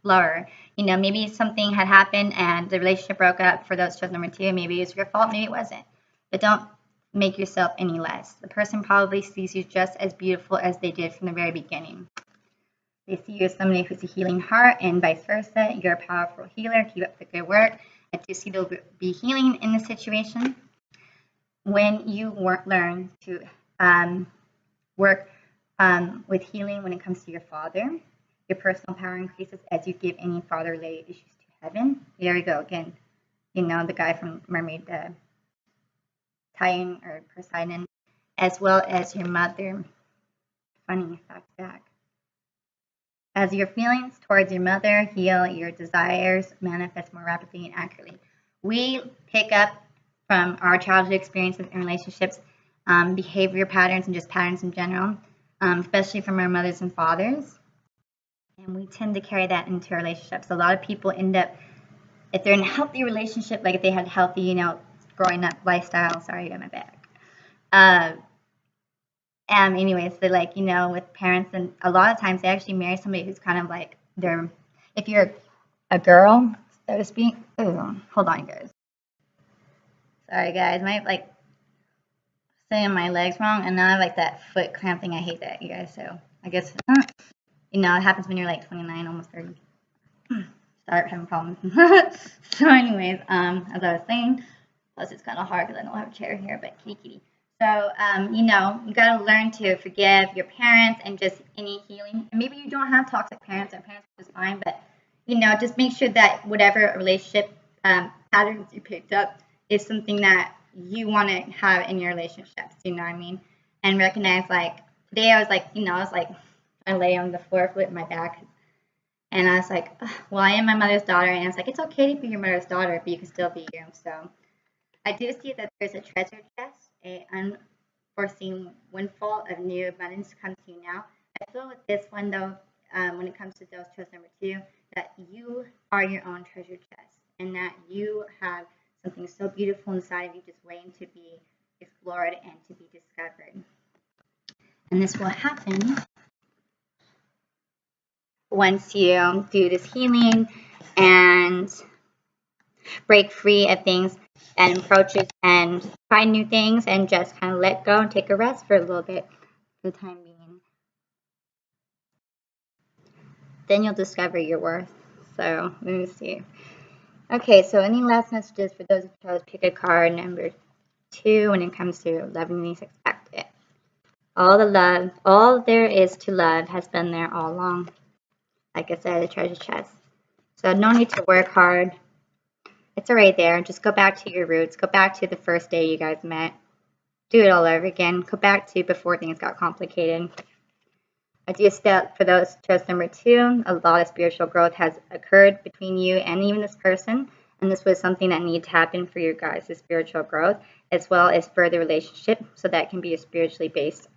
lower. Maybe something had happened and the relationship broke up. For those choice number 2, maybe it was your fault, maybe it wasn't. But don't make yourself any less. The person probably sees you just as beautiful as they did from the very beginning. They see you as somebody who's a healing heart, and vice versa. You're a powerful healer. Keep up the good work. I do see there'll be healing in the situation when you learn to work with healing when it comes to your father. Your personal power increases as you give any father-related issues to heaven. There we go again. The guy from Mermaid, Titan or Poseidon, as well as your mother. Funny, back. As your feelings towards your mother heal, your desires manifest more rapidly and accurately. We pick up from our childhood experiences and relationships, behavior patterns and just patterns in general, especially from our mothers and fathers. And we tend to carry that into relationships. A lot of people end up, if they're in a healthy relationship, like if they had healthy, growing up lifestyle, sorry, I got my back. Anyways, so like, you know, with parents, and a lot of times they actually marry somebody who's kind of like if you're a girl, so to speak. Ooh, hold on, guys. Sorry, guys. My like saying my legs wrong, and now I have like that foot cramp thing. I hate that, you guys. So I guess you know, it happens when you're like 29, almost 30. Start having problems. So, anyways, as I was saying, plus it's kind of hard because I don't have a chair here, but kitty. So, you know, you got to learn to forgive your parents and just any healing. And maybe you don't have toxic parents, or parents are just fine, but, you know, just make sure that whatever relationship patterns you picked up is something that you want to have in your relationships, you know what I mean? And recognize, like, today I was like, you know, I was like, I lay on the floor, flip my back, and I was like, well, I am my mother's daughter, and I was like, it's okay to be your mother's daughter, but you can still be you. So I do see that there's a treasure chest, an unforeseen windfall of new abundance comes to you now. I feel with this one, though, when it comes to sales chest number 2, that you are your own treasure chest, and that you have something so beautiful inside of you just waiting to be explored and to be discovered. And this will happen once you do this healing and break free of things and approaches and try new things and just kind of let go and take a rest for a little bit for the time being. Then you'll discover your worth. So let me see. Okay, so any last messages for those who chose pick a card number 2 when it comes to loving the unexpected? All the love, all there is to love has been there all along. Like I said, a treasure chest. So no need to work hard. It's already there. Just go back to your roots. Go back to the first day you guys met. Do it all over again. Go back to before things got complicated. I do step for those choice number 2. A lot of spiritual growth has occurred between you and even this person. And this was something that needed to happen for you guys, the spiritual growth, as well as further relationship. So that can be a spiritually based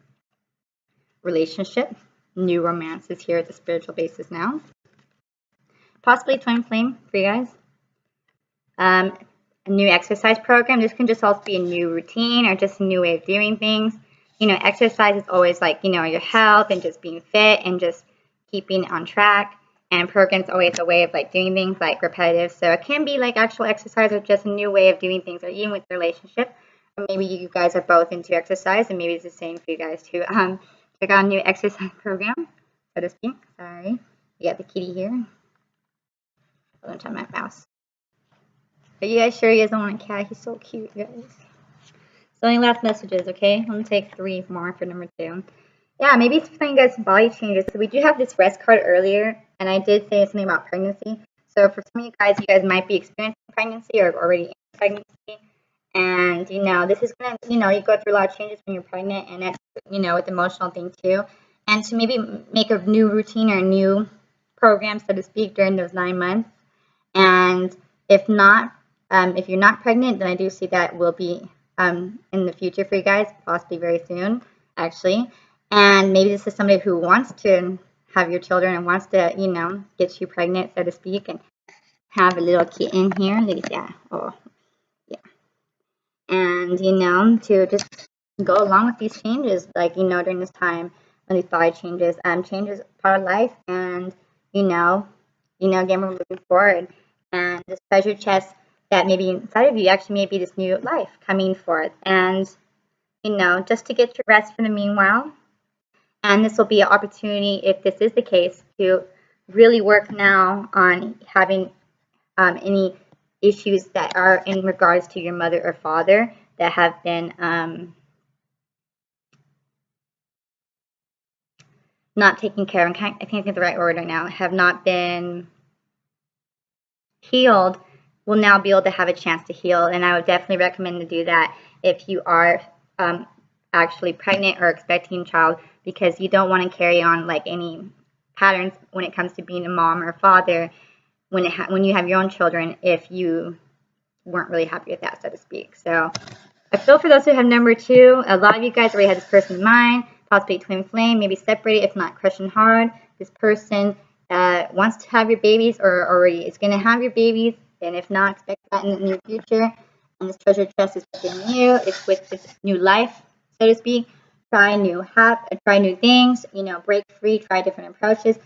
relationship. New romances here at the spiritual basis now. Possibly twin flame for you guys. A new exercise program. This can just also be a new routine or just a new way of doing things. You know, exercise is always like, you know, your health and just being fit and just keeping on track. And programs always a way of like doing things like repetitive. So it can be like actual exercise or just a new way of doing things, or even with the relationship. Or maybe you guys are both into exercise and maybe it's the same for you guys too. Check out a new exercise program, so to speak. Sorry. You got the kitty here. Hold on to my mouse. Are you guys sure you guys don't want a cat? He's so cute, guys. So any last messages, okay? I'm going to take 3 more for number 2. Yeah, maybe it's explaining you guys body changes. So we do have this rest card earlier, and I did say something about pregnancy. So for some of you guys might be experiencing pregnancy or already in pregnancy. And, you know, this is going to, you know, you go through a lot of changes when you're pregnant, and that's, you know, with emotional thing too. And to maybe make a new routine or a new program, so to speak, during those 9 months. And if not, if you're not pregnant, then I do see that will be in the future for you guys, possibly very soon, actually. And maybe this is somebody who wants to have your children and wants to, you know, get you pregnant, so to speak, and have a little kitten here. Yeah. Oh, yeah. And, you know, to just go along with these changes, like, you know, during this time when these body changes. Change is part of life, and, you know, again, we're moving forward. And this treasure chest that maybe inside of you actually may be this new life coming forth. And, you know, just to get your rest for the meanwhile. And this will be an opportunity, if this is the case, to really work now on having any issues that are in regards to your mother or father that have been not taken care of. I can't think of the right word right now. Have not been healed. Will now be able to have a chance to heal. And I would definitely recommend to do that if you are actually pregnant or expecting a child, because you don't want to carry on like any patterns when it comes to being a mom or a father when you have your own children, if you weren't really happy with that, so to speak. So I feel for those who have number 2, a lot of you guys already had this person in mind, possibly twin flame, maybe separated, if not crushing hard. This person wants to have your babies or already is going to have your babies. And if not, expect that in the near future. And this treasure chest is within you. It's with this new life, so to speak. try new things, break free, try different approaches.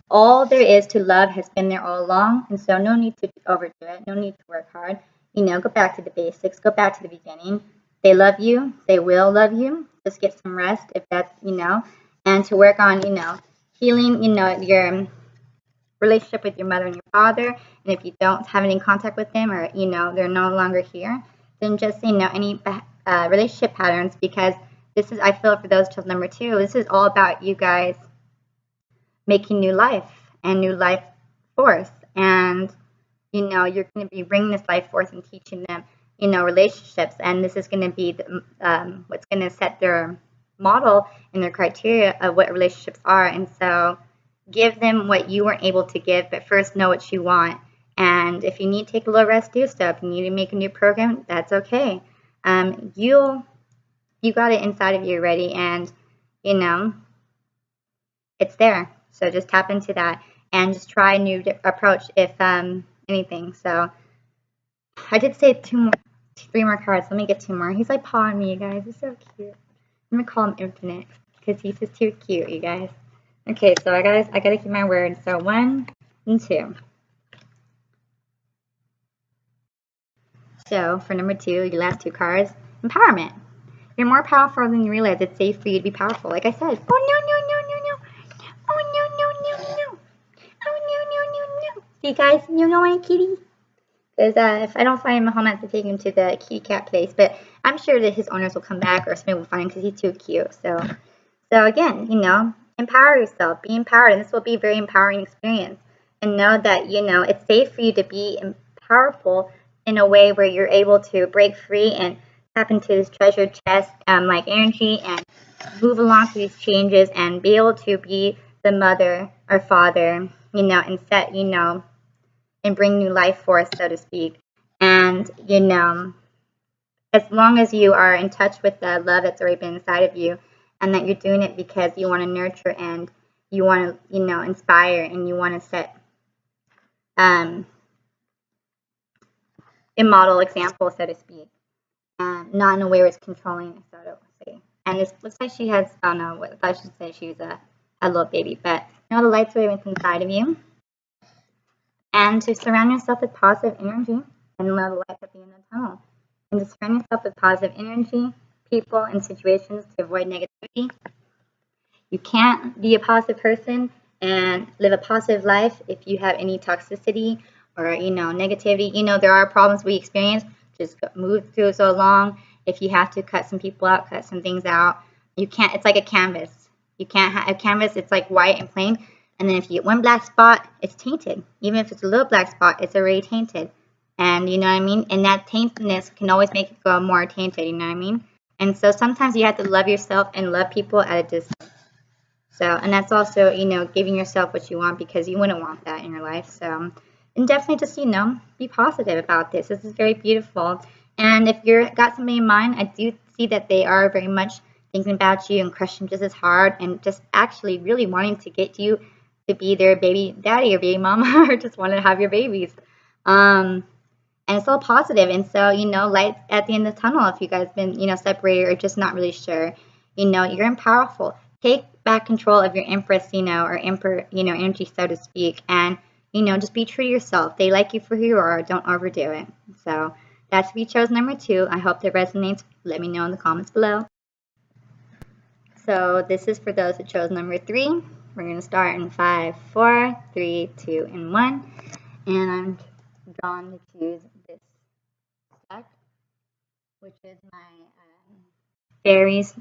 All there is to love has been there all along, and so no need to overdo it, no need to work hard. Go back to the basics, go back to the beginning. They love you, they will love you. Just get some rest if that's, and to work on, healing, your relationship with your mother and your father. And if you don't have any contact with them, or, they're no longer here, then just, any relationship patterns, because this is, I feel for those children number 2, this is all about you guys making new life and new life force. And, you're going to be bringing this life force and teaching them, relationships. And this is going to be what's going to set their model and their criteria of what relationships are. And so give them what you weren't able to give, but first know what you want. And if you need to take a little rest, do so. If you need to make a new program, that's okay. You got it inside of you already, and, it's there. So just tap into that and just try a new approach if anything. So I did say 3 more cards. Let me get 2 more. He's like pawing me, you guys. He's so cute. I'm gonna call him Infinite because he's just too cute, you guys. Okay, so I gotta keep my word. So 1 and 2. So for number 2, your last 2 cards, empowerment. You're more powerful than you realize. It's safe for you to be powerful. Like I said. Oh no no no no no. Oh no no no no. Oh no no no no. See guys, you know my kitty. Because if I don't find him, I'm gonna have to take him to the kitty cat place. But I'm sure that his owners will come back, or somebody will find him because he's too cute. So again, empower yourself. Be empowered, and this will be a very empowering experience. And know that it's safe for you to be powerful in a way where you're able to break free and tap into this treasure chest like energy and move along through these changes and be able to be the mother or father, and set, and bring new life force, so to speak. And, as long as you are in touch with the love that's already been inside of you, and that you're doing it because you want to nurture and you want to, inspire, and you want to set a model example, so to speak, not in a way where it's controlling, so to say. And it looks like she has, I don't know what I should say, she was a little baby, but the light's already inside of you. And to surround yourself with positive energy and know the light at the end of the tunnel. And to surround yourself with positive energy, people, and situations to avoid negativity. You can't be a positive person and live a positive life if you have any toxicity or, negativity. There are problems we experience. Just move through so long. If you have to cut some people out, cut some things out. You can't, it's like a canvas. You can't have a canvas, it's like white and plain. And then if you get one black spot, it's tainted. Even if it's a little black spot, it's already tainted. And you know what I mean? And that taintedness can always make it go more tainted, you know what I mean? And so sometimes you have to love yourself and love people at a distance. So, and that's also, giving yourself what you want, because you wouldn't want that in your life. So, and definitely just, be positive about this. This is very beautiful. And if you're got somebody in mind, I do see that they are very much thinking about you and crushing just as hard and just actually really wanting to get you to be their baby daddy or baby mama, or just want to have your babies. And it's all positive. And so, light at the end of the tunnel if you guys been, separated or just not really sure. You're powerful. Take back control of your empress, or emperor, energy, so to speak. And, just be true to yourself. They like you for who you are. Don't overdo it. So that's if you chose number 2. I hope that resonates. Let me know in the comments below. So this is for those that chose number 3. We're going to start in 5, 4, 3, 2, and 1. And I'm drawn to choose this deck, which is my fairies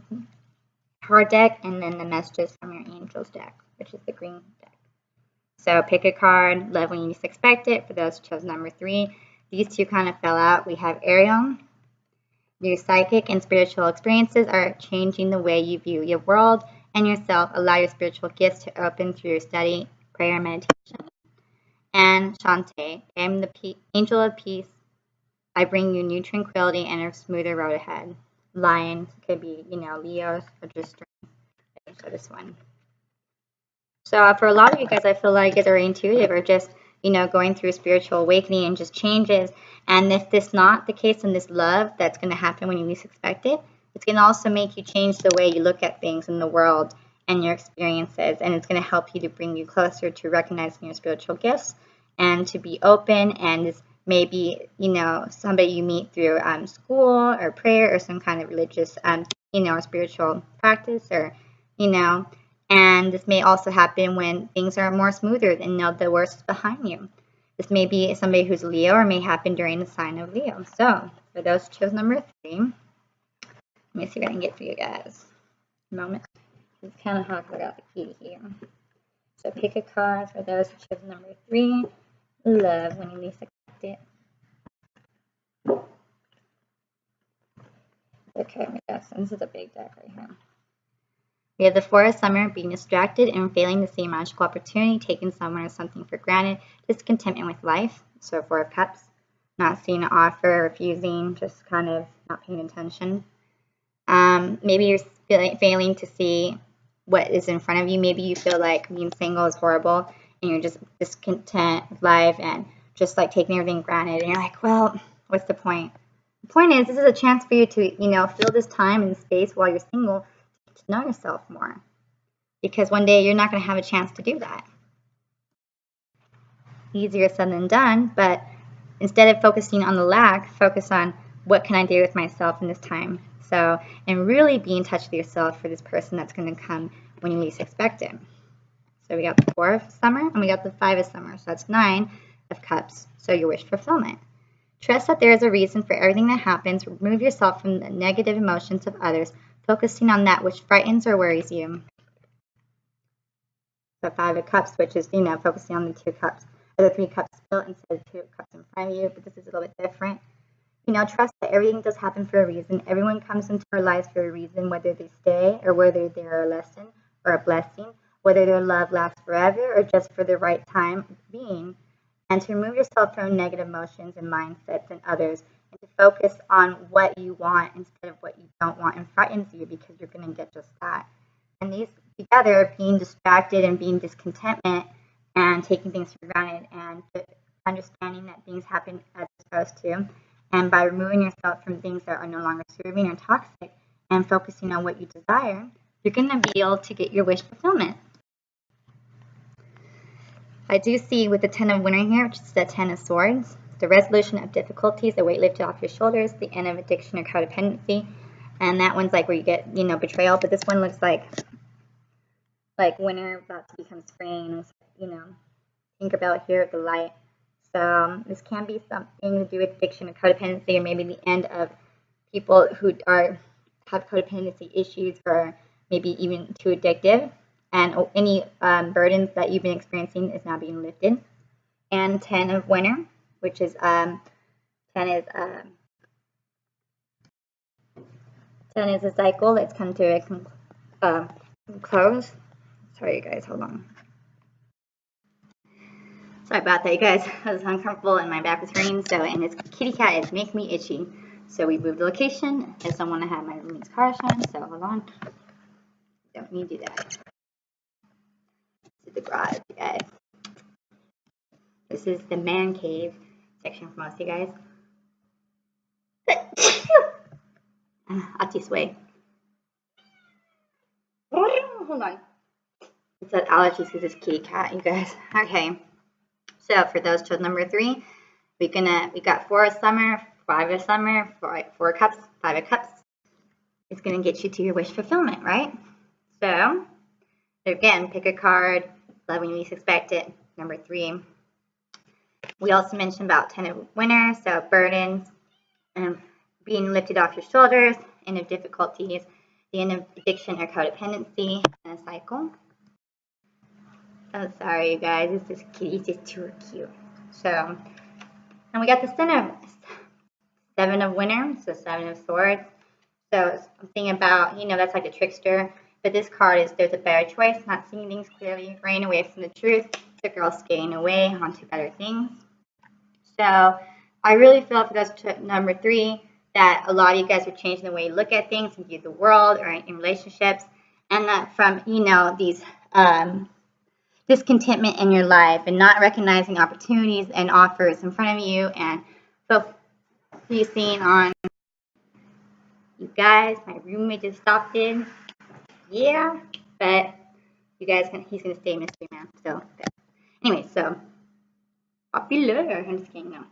card deck, and then the messages from your angels deck, which is the green deck. So pick a card, love when you least expect it. For those who chose number 3, these 2 kind of fell out. We have Ariel. Your psychic and spiritual experiences are changing the way you view your world and yourself. Allow your spiritual gifts to open through your study, prayer, and meditation. And Shantae, I am the angel of peace. I bring you new tranquility and a smoother road ahead. Lions could be, Leos, or just so this one. So for a lot of you guys, I feel like it's very intuitive, or just, going through spiritual awakening and just changes. And if this not the case, then this love that's going to happen when you least expect it, It's going to also make you change the way you look at things in the world and your experiences, and it's going to help you to bring you closer to recognizing your spiritual gifts and to be open. And this maybe, somebody you meet through school or prayer or some kind of religious, or spiritual practice, or, and this may also happen when things are more smoother and the worst is behind you. This may be somebody who's Leo, or may happen during the sign of Leo. So for those who chose number 3, let me see what I can get for you guys. A moment. It's kind of hard to figure out the key here. So pick a card for those who chose number 3. Love when you least expect it. Okay, we got this is a big deck right here. We have the 4 of Summer, being distracted and failing to see a magical opportunity, taking someone or something for granted, discontentment with life. So 4 of Cups, not seeing an offer, refusing, just kind of not paying attention. Maybe you're failing to see what is in front of you. Maybe you feel like being single is horrible and you're just discontent with life and just like taking everything granted. And you're like, well, what's the point? The point is, this is a chance for you to, fill this time and space while you're single to know yourself more. Because one day you're not going to have a chance to do that. Easier said than done, but instead of focusing on the lack, focus on what can I do with myself in this time. So, and really be in touch with yourself for this person that's going to come when you least expect it. So we got the 4 of Summer and we got the 5 of Summer. So that's 9 of Cups. So your wish fulfillment. Trust that there is a reason for everything that happens. Remove yourself from the negative emotions of others, focusing on that which frightens or worries you. So 5 of Cups, which is, focusing on the 2 cups, or the 3 cups spilled instead of 2 cups in front of you, but this is a little bit different. Trust that everything does happen for a reason. Everyone comes into our lives for a reason, whether they stay or whether they're a lesson or a blessing, whether their love lasts forever or just for the right time being. And to remove yourself from negative emotions and mindsets and others, and to focus on what you want instead of what you don't want and frightens you, because you're going to get just that. And these together, being distracted and being discontentment and taking things for granted and understanding that things happen as they're supposed to, and by removing yourself from things that are no longer serving or toxic and focusing on what you desire, you're going to be able to get your wish fulfillment. I do see with the 10 of Winter here, which is the 10 of Swords, the resolution of difficulties, the weight lifted off your shoulders, the end of addiction or codependency. And that one's like where you get, betrayal. But this one looks like winter about to become spring. Think about here at the light. So this can be something to do with addiction or codependency, or maybe the end of people who have codependency issues, or maybe even too addictive. And any burdens that you've been experiencing is now being lifted. And 10 of Winter, which is 10 is a cycle that's come to a close. Sorry, you guys, hold on. Sorry about that, you guys. I was uncomfortable and my back was hurting. So, and this kitty cat is making me itchy. So we moved the location. I don't want to have my roommate's car shine. So hold on. Don't need to do that. This is the garage, you guys. This is the man cave section for most of you guys. Out way. Hold on. It's that allergies because it's kitty cat, you guys. Okay. So for those chosen number 3, we got 4 of Summer, 5 of Summer, 4 cups, 5 of Cups. It's gonna get you to your wish fulfillment, right? So again, pick a card. Love when you least expect it. Number 3. We also mentioned about 10 of Winter, so burdens and being lifted off your shoulders, end of difficulties, the end of addiction or codependency, and a cycle. Oh, sorry, you guys. This kitty's just too cute. So, and we got the 7 of Winter, so 7 of Swords. So something about, that's like a trickster. But this card is there's a better choice, not seeing things clearly, running away from the truth, the girl skating away onto better things. So I really feel for those number 3 that a lot of you guys are changing the way you look at things and view the world or in relationships, and that from, these discontentment in your life and not recognizing opportunities and offers in front of you and focusing on You guys, my roommate just stopped in. Yeah, but you guys, he's gonna stay mystery man. So, anyway, so popular. I'm just kidding. No.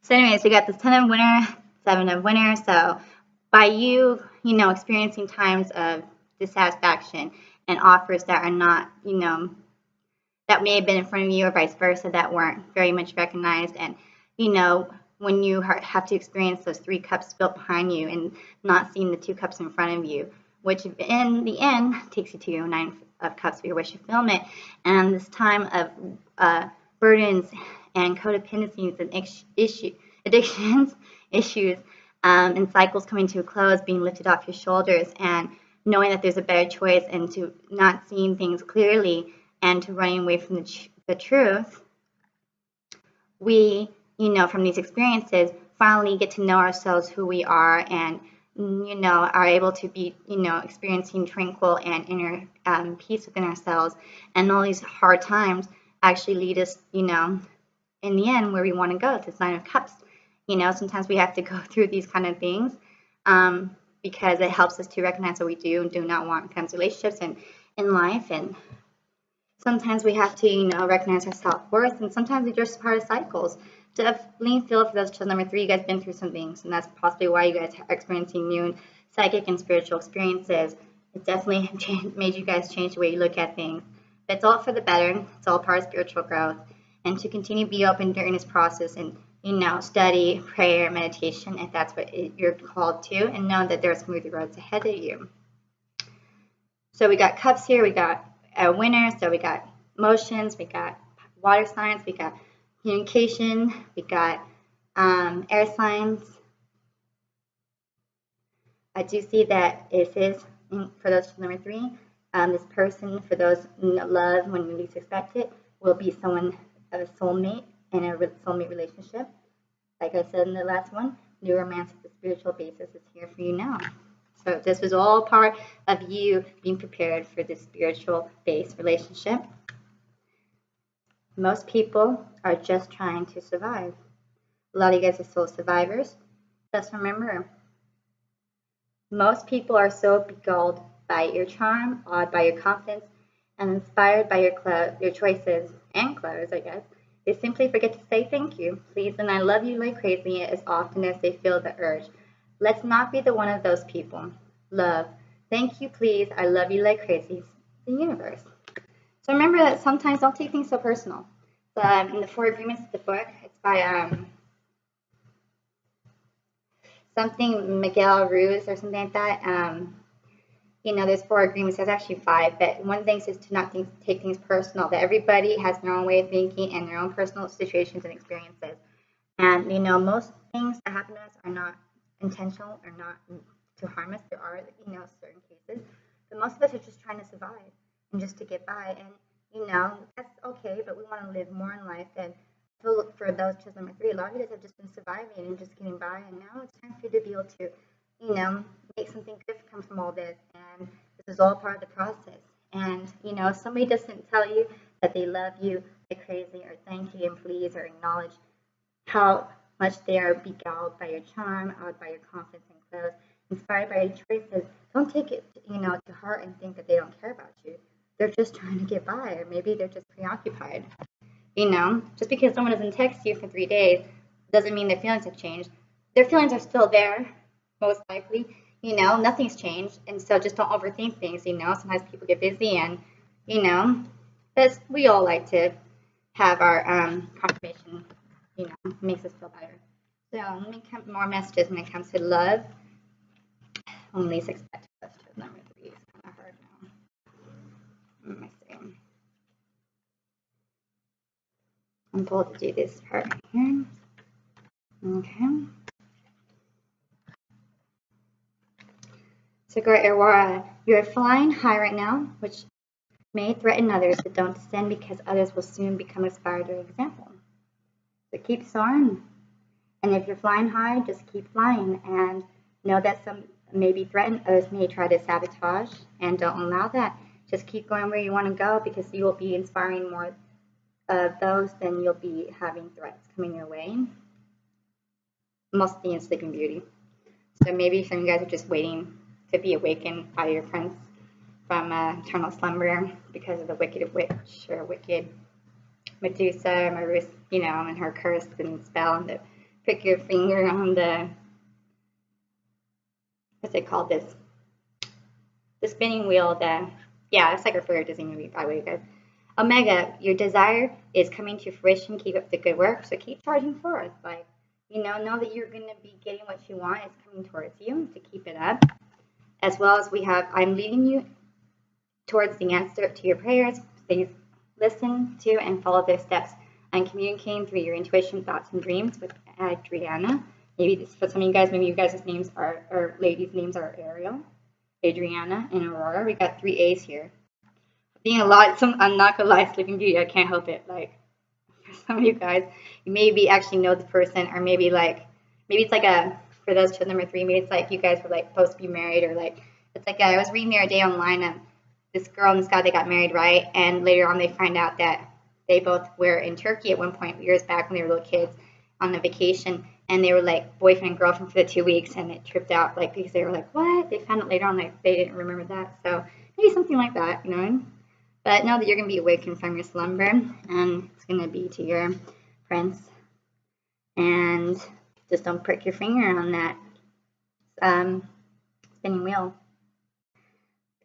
So, anyways, we got the 10 of winter, 7 of winter. So, by you, experiencing times of dissatisfaction and offers that are not, that may have been in front of you or vice versa that weren't very much recognized, and when you have to experience those 3 cups built behind you and not seeing the 2 cups in front of you, which in the end takes you to your 9 of cups for your wish fulfillment, and this time of burdens and codependencies and addictions, issues, and cycles coming to a close, being lifted off your shoulders, and knowing that there's a better choice, and to not seeing things clearly, and to running away from the truth. We, from these experiences, finally get to know ourselves, who we are, and are able to be, experiencing tranquil and inner peace within ourselves. And all these hard times actually lead us, in the end, where we want to go, to the 9 of cups. Sometimes we have to go through these kind of things because it helps us to recognize what we do and do not want in terms of relationships and in life. And sometimes we have to, recognize our self-worth, and sometimes it's just part of cycles. Definitely feel for those children number 3, you guys been through some things, and that's possibly why you guys are experiencing new psychic and spiritual experiences. It definitely made you guys change the way you look at things. But it's all for the better. It's all part of spiritual growth. And to continue to be open during this process and, study, prayer, meditation, if that's what you're called to, and know that there are smoother roads ahead of you. So we got cups here, we got a winner, so we got emotions, we got water signs, we got communication, we got air signs. I do see that it is, for those number 3, this person, for those love when you least expect it, will be someone of a soulmate in a soulmate relationship. Like I said in the last one, new romance with the spiritual basis is here for you now. So this was all part of you being prepared for this spiritual-based relationship. Most people are just trying to survive. A lot of you guys are soul survivors. Just remember, most people are so beguiled by your charm, awed by your confidence, and inspired by your choices and clothes, I guess. They simply forget to say thank you, please, and I love you like crazy as often as they feel the urge. Let's not be the one of those people. Love. Thank you, please. I love you like crazy. The universe. So remember that sometimes don't take things so personal. In the 4 Agreements of the book, it's by something Miguel Ruiz or something like that. There's 4 agreements. There's actually 5, but one thing is to not take things personal. That everybody has their own way of thinking and their own personal situations and experiences. And most things that happen to us are not intentional or not to harm us. There are certain cases, but most of us are just trying to survive and just to get by. And that's okay, but we want to live more in life. And for those children number 3, a lot of you guys have just been surviving and just getting by, and now it's time for you to be able to make something good come from all this. And this is all part of the process. And if somebody doesn't tell you that they love you like crazy, or thank you and please, or acknowledge how much they are beguiled by your charm, awed by your confidence and clothes, inspired by your choices, don't take it to heart and think that they don't care about you. They're just trying to get by, or maybe they're just preoccupied. Just because someone doesn't text you for 3 days doesn't mean their feelings have changed. Their feelings are still there, most likely. Nothing's changed, and so just don't overthink things. Sometimes people get busy, and but we all like to have our confirmation. Makes us feel better. So let me count more messages when it comes to love. When least expected. Number 3 is kind of hard now. Let me see. I'm told to do this part right here. Okay. So, great Aurora, you're flying high right now, which may threaten others, but don't descend because others will soon become inspired or example. So keep soaring. And if you're flying high, just keep flying. And know that some may be threatened, others may try to sabotage, and don't allow that. Just keep going where you want to go, because you will be inspiring more of those than you'll be having threats coming your way. Mostly in Sleeping Beauty. So maybe some of you guys are just waiting to be awakened by your prince from eternal slumber because of the wicked witch or wicked Medusa, and her curse and spell, and the prick your finger on the, what's it called, the spinning wheel, it's like a favorite Disney movie, by the way, guys. Omega, your desire is coming to fruition. Keep up the good work. So keep charging forth. Like, know that you're going to be getting what you want. It's coming towards you, to keep it up. As well as we have, I'm leading you towards the answer to your prayers. Please listen to and follow those steps. I'm communicating through your intuition, thoughts, and dreams with Adriana. Maybe this, for some of you guys, maybe you guys' names are, or ladies' names are Ariel, Adriana, and Aurora. We got 3 A's here. Being a lot, I'm not gonna lie, Sleeping Beauty, I can't help it. Like, for some of you guys, you maybe actually know the person, or maybe it's like for those to number 3, maybe it's like you guys were like supposed to be married, or like, it's like, I was reading the other day online, and this girl and this guy, they got married, right? And later on they find out that they both were in Turkey at one point, years back when they were little kids, on a vacation, and they were like boyfriend and girlfriend for the 2 weeks, and it tripped out, like, because they were like, what? They found out later on, like, they didn't remember that. So maybe something like that, But know that you're going to be awakened from your slumber, and it's going to be to your prince. And just don't prick your finger on that spinning wheel.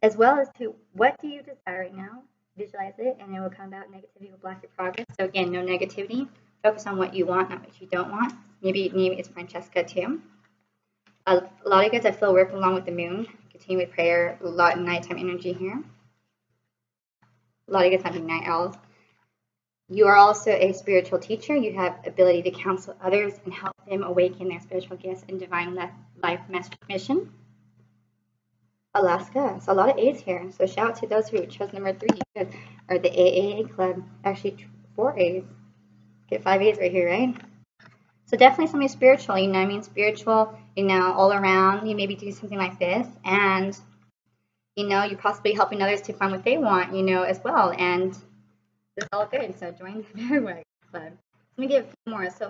As well as to, what do you desire right now? Visualize it, and it will come about. Negativity will block your progress. So again, no negativity. Focus on what you want, not what you don't want. Maybe it's Francesca too. A lot of you guys, I feel, work along with the moon. Continue with prayer. A lot of nighttime energy here. A lot of you guys might be night owls. You are also a spiritual teacher. You have ability to counsel others and help them awaken their spiritual gifts and divine life mission. Alaska. So a lot of A's here. So shout out to those who chose number 3. You guys are the AAA club. Actually, 4 A's. Get 5 A's right here, right? So definitely something spiritual. Spiritual. All around. You maybe do something like this, and you're possibly helping others to find what they want, as well. And it's all good. So join the Very Club. Let me give more. So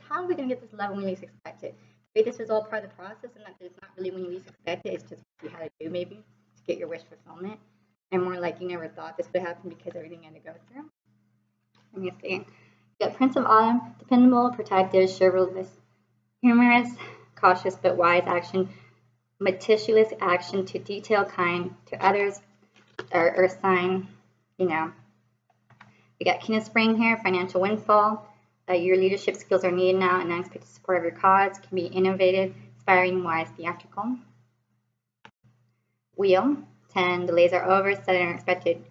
how are we going to get this level when you least expect it? Maybe this is all part of the process, and that it's not really when you least expect it. It's just what you had to do, maybe, to get your wish fulfillment. And more like you never thought this would happen because everything you had to go through. Let me see. You got Prince of Autumn, dependable, protective, chivalrous, humorous, cautious but wise action, meticulous action, to detail, kind to others, or earth sign, We got King of Spring here, financial windfall. Your leadership skills are needed now, and unexpected support of your cause. Can be innovative, inspiring, wise, theatrical. Wheel, 10 delays are over, sudden unexpected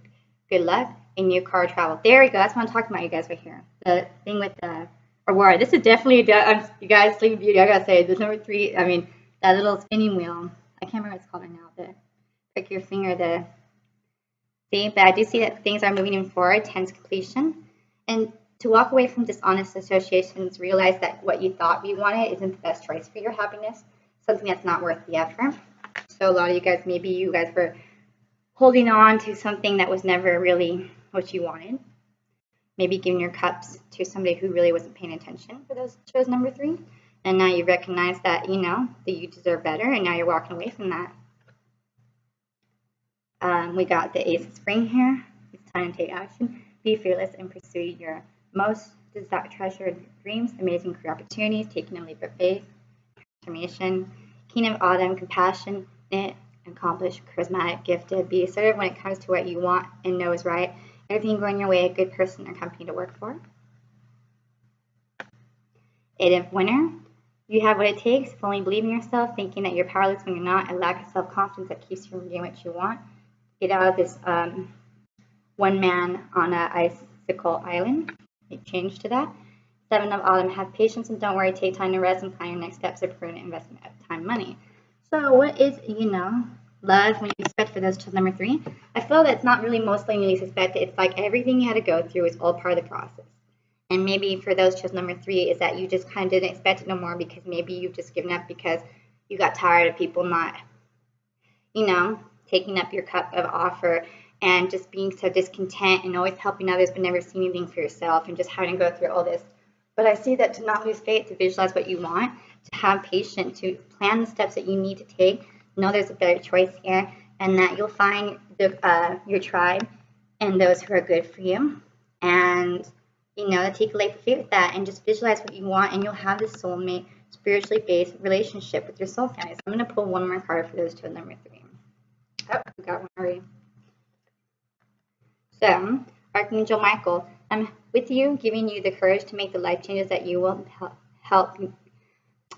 good luck, a new car travel. There we go. That's what I'm talking about, you guys, right here. The thing with the Aurora. This is definitely, you guys, Sleeping Beauty, I gotta say, this number 3, that little spinning wheel. I can't remember what it's called right now. The prick your finger, see, but I do see that things are moving forward, tense completion. And to walk away from dishonest associations, realize that what you thought you wanted isn't the best choice for your happiness, something that's not worth the effort. So a lot of you guys, maybe you guys were holding on to something that was never really what you wanted. Maybe giving your cups to somebody who really wasn't paying attention for those chose number 3. And now you recognize that, that you deserve better, and now you're walking away from that. We got the Ace of Spring here. It's time to take action. Be fearless and pursue your most treasured dreams, amazing career opportunities, taking a leap of faith, transformation. King of Autumn, compassionate, accomplished, charismatic, gifted. Be assertive when it comes to what you want and know is right. Everything going your way, a good person or company to work for. 8 of Winter. You have what it takes. Fully believe in yourself, thinking that you're powerless when you're not. A lack of self-confidence that keeps you from getting what you want. Get out of this one man on an icicle island. Make change to that. 7 of Autumn. Have patience and don't worry. Take time to rest and plan your next steps of prudent investment of time, money. So what is, love when you expect for those chose number 3? I feel that it's not really mostly when you expect it. It's like everything you had to go through is all part of the process. And maybe for those chose number 3 is that you just kind of didn't expect it no more because maybe you've just given up because you got tired of people not, taking up your cup of offer and just being so discontent and always helping others but never seeing anything for yourself and just having to go through all this But I see that to not lose faith, to visualize what you want, to have patience, to plan the steps that you need to take, know there's a better choice here, and that you'll find your tribe and those who are good for you. And, take a leap of faith with that and just visualize what you want, and you'll have this soulmate, spiritually based relationship with your soul family. So I'm going to pull one more card for those two, number 3. Oh, we got one already. So, Archangel Michael, I'm with you, giving you the courage to make the life changes that you will help.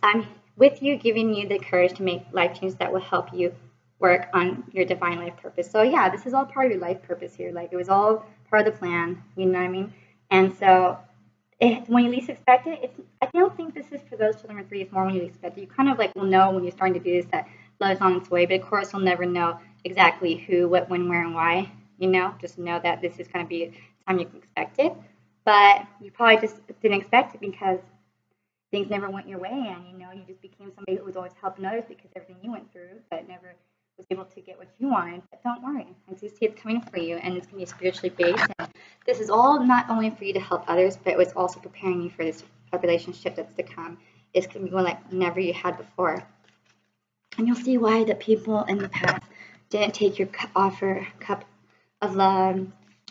I'm with you, giving you the courage to make life changes that will help you work on your divine life purpose. So yeah, this is all part of your life purpose here. Like, it was all part of the plan, you know what I mean? And so when you least expect it, I don't think this is for those children number 3. It's more when you expect it. You kind of like will know when you're starting to do this that love is on its way, but of course you'll never know exactly who, what, when, where, and why. Just know that this is going to be the time you can expect it. But you probably just didn't expect it because things never went your way, and you just became somebody who was always helping others because everything you went through, but never was able to get what you wanted. But don't worry, I do see it's coming for you, and it's going to be spiritually based. And this is all not only for you to help others, but it was also preparing you for this relationship that's to come. It's going to be one like never you had before. And you'll see why the people in the past didn't take your cup of love,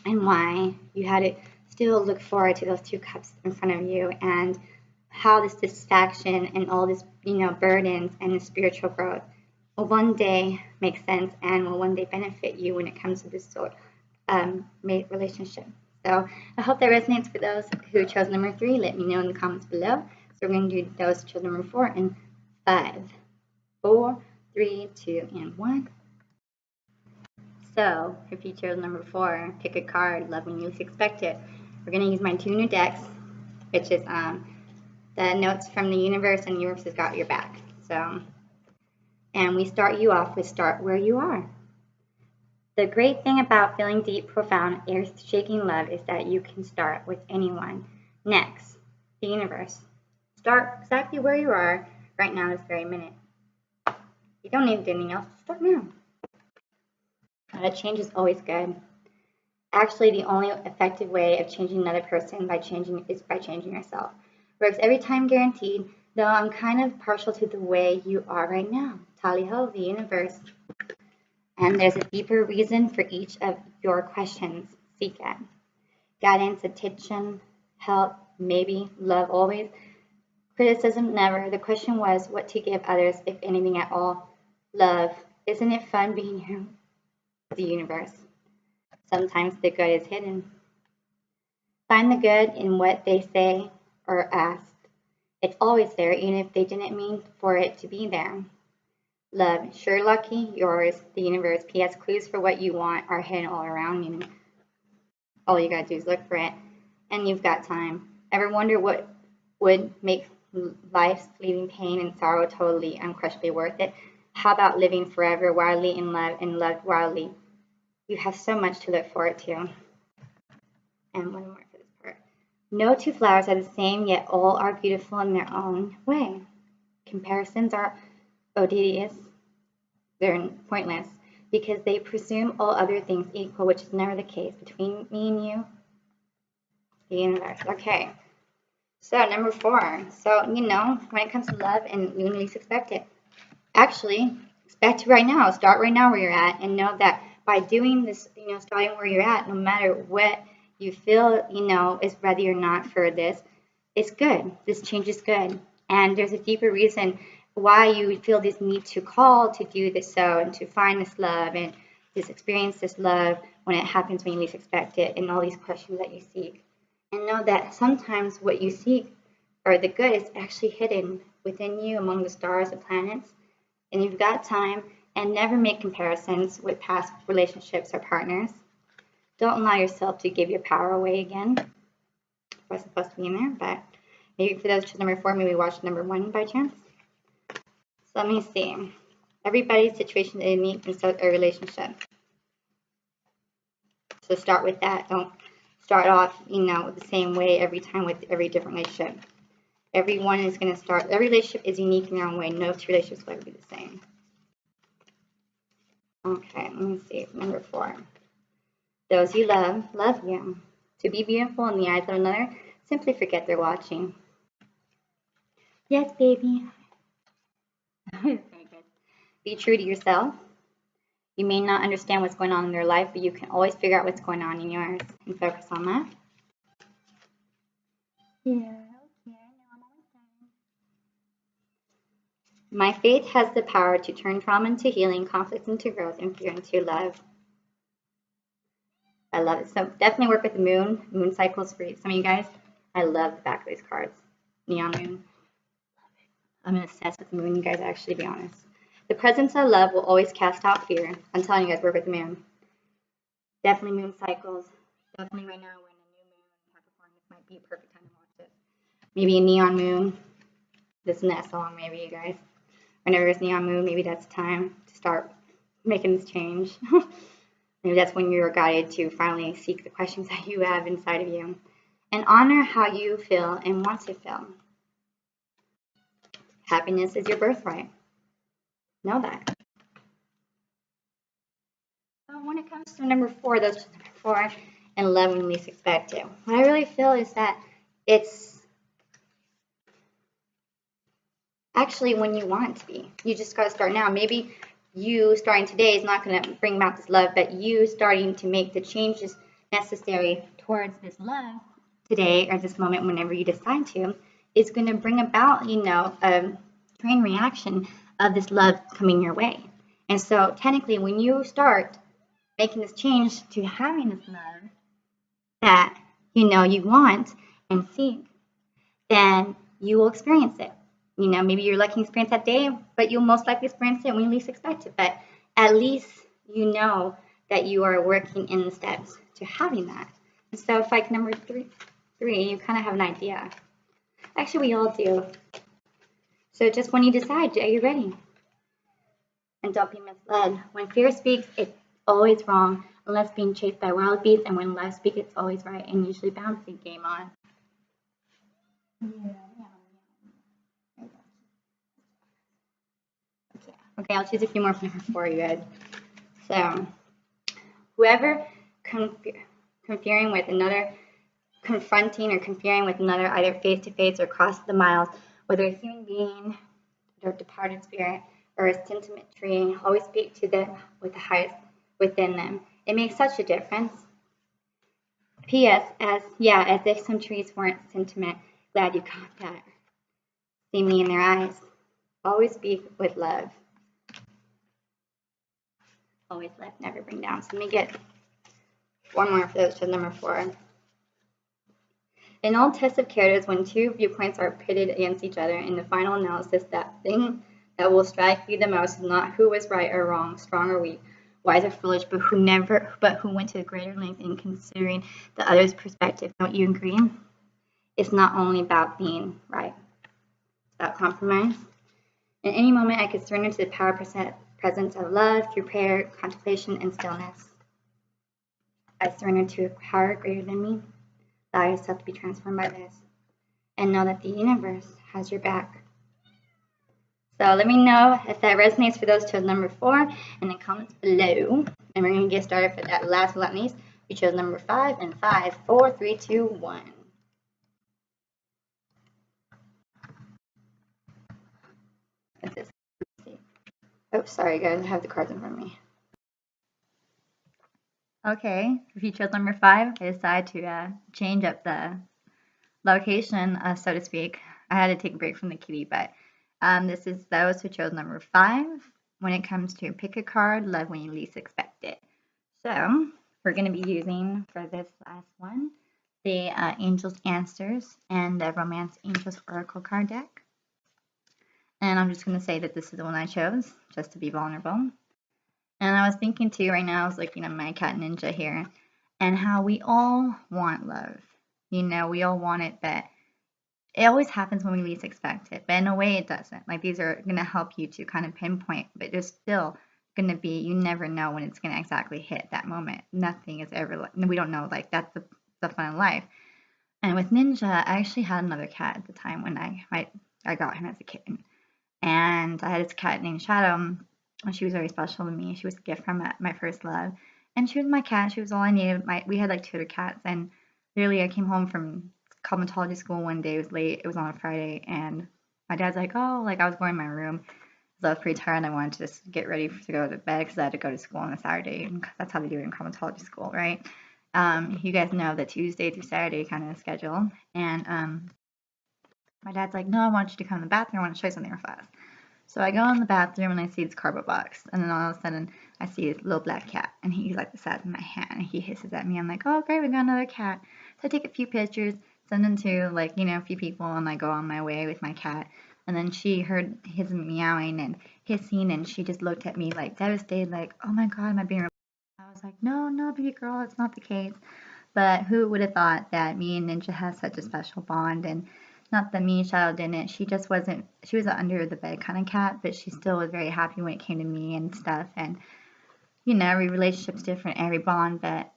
and why you had to still look forward to those 2 cups in front of you, and how this distraction and all this burdens and the spiritual growth will one day make sense and will one day benefit you when it comes to this sort mate relationship. So I hope that resonates for those who chose number 3. Let me know in the comments below. So we're going to do those who chose number 4 in 5, 4, 3, 2, and 1. So if you chose number 4, pick a card, love when you least expect it. We're going to use my 2 new decks, which is the notes from the universe, and the universe has got your back. So, and we start you off with start where you are. The great thing about feeling deep, profound, earth-shaking love is that you can start with anyone. Next, the universe. Start exactly where you are right now, this very minute. You don't need anything else. Start now. A change is always good. Actually, the only effective way of changing another person is by changing yourself. Works every time, guaranteed, though I'm kind of partial to the way you are right now. Tally ho, the universe. And there's a deeper reason for each of your questions. Seek it. Guidance, attention, help, maybe, love always. Criticism never. The question was what to give others, if anything at all. Love. Isn't it fun being here? The universe. Sometimes the good is hidden. Find the good in what they say or ask. It's always there, even if they didn't mean for it to be there. Love. Sure lucky, yours, the universe. P.S. Clues for what you want are hidden all around you. All you gotta do is look for it, and you've got time. Ever wonder what would make life's fleeting pain and sorrow totally, unquestionably worth it? How about living forever wildly in love and loved wildly? You have so much to look forward to. And one more for this part. No 2 flowers are the same, yet all are beautiful in their own way. Comparisons are odious. They're pointless because they presume all other things equal, which is never the case. Between me and you, the universe. Okay. So number 4. So, when it comes to love and you least expect it, actually, expect it right now. Start right now where you're at, and know that by doing this, starting where you're at, no matter what you feel, is ready or not for this, it's good. This change is good. And there's a deeper reason why you feel this need to call to do this, and to find this love and just experience this love when it happens when you least expect it, and all these questions that you seek. And know that sometimes what you seek, or the good, is actually hidden within you among the stars, the planets, and you've got time. And never make comparisons with past relationships or partners. Don't allow yourself to give your power away again. It wasn't supposed to be in there, but maybe for those to number 4, maybe watch number 1 by chance. So let me see. Everybody's situation is unique in a relationship. So start with that. Don't start off, the same way every time with every different relationship. Everyone is going to start. Every relationship is unique in their own way. No 2 relationships will ever be the same. Okay, let me see. Number 4. Those you love you. To be beautiful in the eyes of another, simply forget they're watching. Yes, baby. Very good. Be true to yourself. You may not understand what's going on in their life, but you can always figure out what's going on in yours and focus on that. Yeah, okay, now I'm almost done. My faith has the power to turn trauma into healing, conflict into growth, and fear into love. I love it. So definitely work with the moon cycles for some of you guys. I love the back of these cards. Neon moon. I'm obsessed with the moon, you guys, actually, to be honest. The presence of love will always cast out fear. I'm telling you guys, work with the moon. Definitely moon cycles. Definitely right now, we're in a new moon in Capricorn. This might be a perfect time to watch this. Maybe a neon moon. This and that song, maybe, you guys. Whenever there's neon moon, maybe that's time to start making this change. Maybe that's when you're guided to finally seek the questions that you have inside of you. And honor how you feel and want to feel. Happiness is your birthright. Know that. So when it comes to number 4, those number 4 and love when you least expect it. What I really feel is that it's actually when you want it to be. You just got to start now. Maybe you starting today is not going to bring about this love, but you starting to make the changes necessary towards this love today or this moment whenever you decide to is going to bring about, you know, a chain reaction of this love coming your way. And so technically when you start making this change to having this love that, you know, you want and seek, then you will experience it. You know, maybe you're lucky to experience that day, but you'll most likely experience it when you least expect it. But at least you know that you are working in the steps to having that. And so it's like number three, you kind of have an idea. Actually, we all do. So just when you decide, are you ready? And don't be misled. When fear speaks, it's always wrong, unless being chased by wild beasts. And when love speaks, it's always right, and usually balancing game on. Yeah. Okay, I'll choose a few more for you guys. So, whoever conferring with another, confronting or conferring with another, either face to face or across the miles, whether a human being or departed spirit or a sentiment tree, always speak to them with the highest within them. It makes such a difference. P.S. As if some trees weren't sentiment, glad you caught that. See me in their eyes. Always speak with love. Always lift, never bring down. So let me get one more for those to number 4. In all tests of character is when two viewpoints are pitted against each other. In the final analysis, that thing that will strike you the most is not who was right or wrong, strong or weak, wise or foolish, but who went to a greater length in considering the other's perspective. Don't you agree? It's not only about being right. It's about compromise. In any moment, I could surrender to the presence of love through prayer, contemplation, and stillness. I surrender to a power greater than me. Allow yourself to be transformed by this. And know that the universe has your back. So let me know if that resonates for those chose number 4 in the comments below. And we're going to get started for that last but not least. We chose number 5 and 5, 4, 3, 2, 1. What's this? Oh, sorry guys, I have the cards in front of me. Okay, if you chose number 5, I decided to change up the location, so to speak. I had to take a break from the kitty, but this is those who chose number 5. When it comes to pick a card, love when you least expect it. So we're going to be using for this last one the Angels Answers and the Romance Angels Oracle card deck. And I'm just going to say that this is the one I chose, just to be vulnerable. And I was thinking too, right now, I was looking at my cat Ninja here, and how we all want love. You know, we all want it, but it always happens when we least expect it. But in a way, it doesn't. Like, these are going to help you to kind of pinpoint, but there's still going to be, you never know when it's going to exactly hit that moment. Nothing is ever, we don't know, like, that's the fun of life. And with Ninja, I actually had another cat at the time when I got him as a kitten. And I had this cat named Shadow. She was very special to me. She was a gift from my first love. And she was my cat. She was all I needed. We had like 2 other cats. And literally I came home from cosmetology school one day. It was late. It was on a Friday, and my dad's like, "Oh, like I was going in my room." So I was pretty tired and I wanted to just get ready to go to bed because I had to go to school on a Saturday. And that's how they do it in cosmetology school, right? You guys know the Tuesday through Saturday kind of schedule. And my dad's like, no, I want you to come to the bathroom. I want to show you something real fast. So I go in the bathroom and I see this cardboard box. And then all of a sudden I see this little black cat. And he's like the size of my hand. And he hisses at me. I'm like, oh, great, we got another cat. So I take a few pictures, send them to like, a few people. And I go on my way with my cat. And then she heard his meowing and hissing, and she just looked at me like devastated, like, oh my God, am I being I was like, no, no, baby girl, it's not the case. But who would have thought that me and Ninja has such a special bond? And not that me and Shadow didn't. She just wasn't, she was an under the bed kind of cat, but she still was very happy when it came to me and stuff. And, every relationship's different, every bond, but,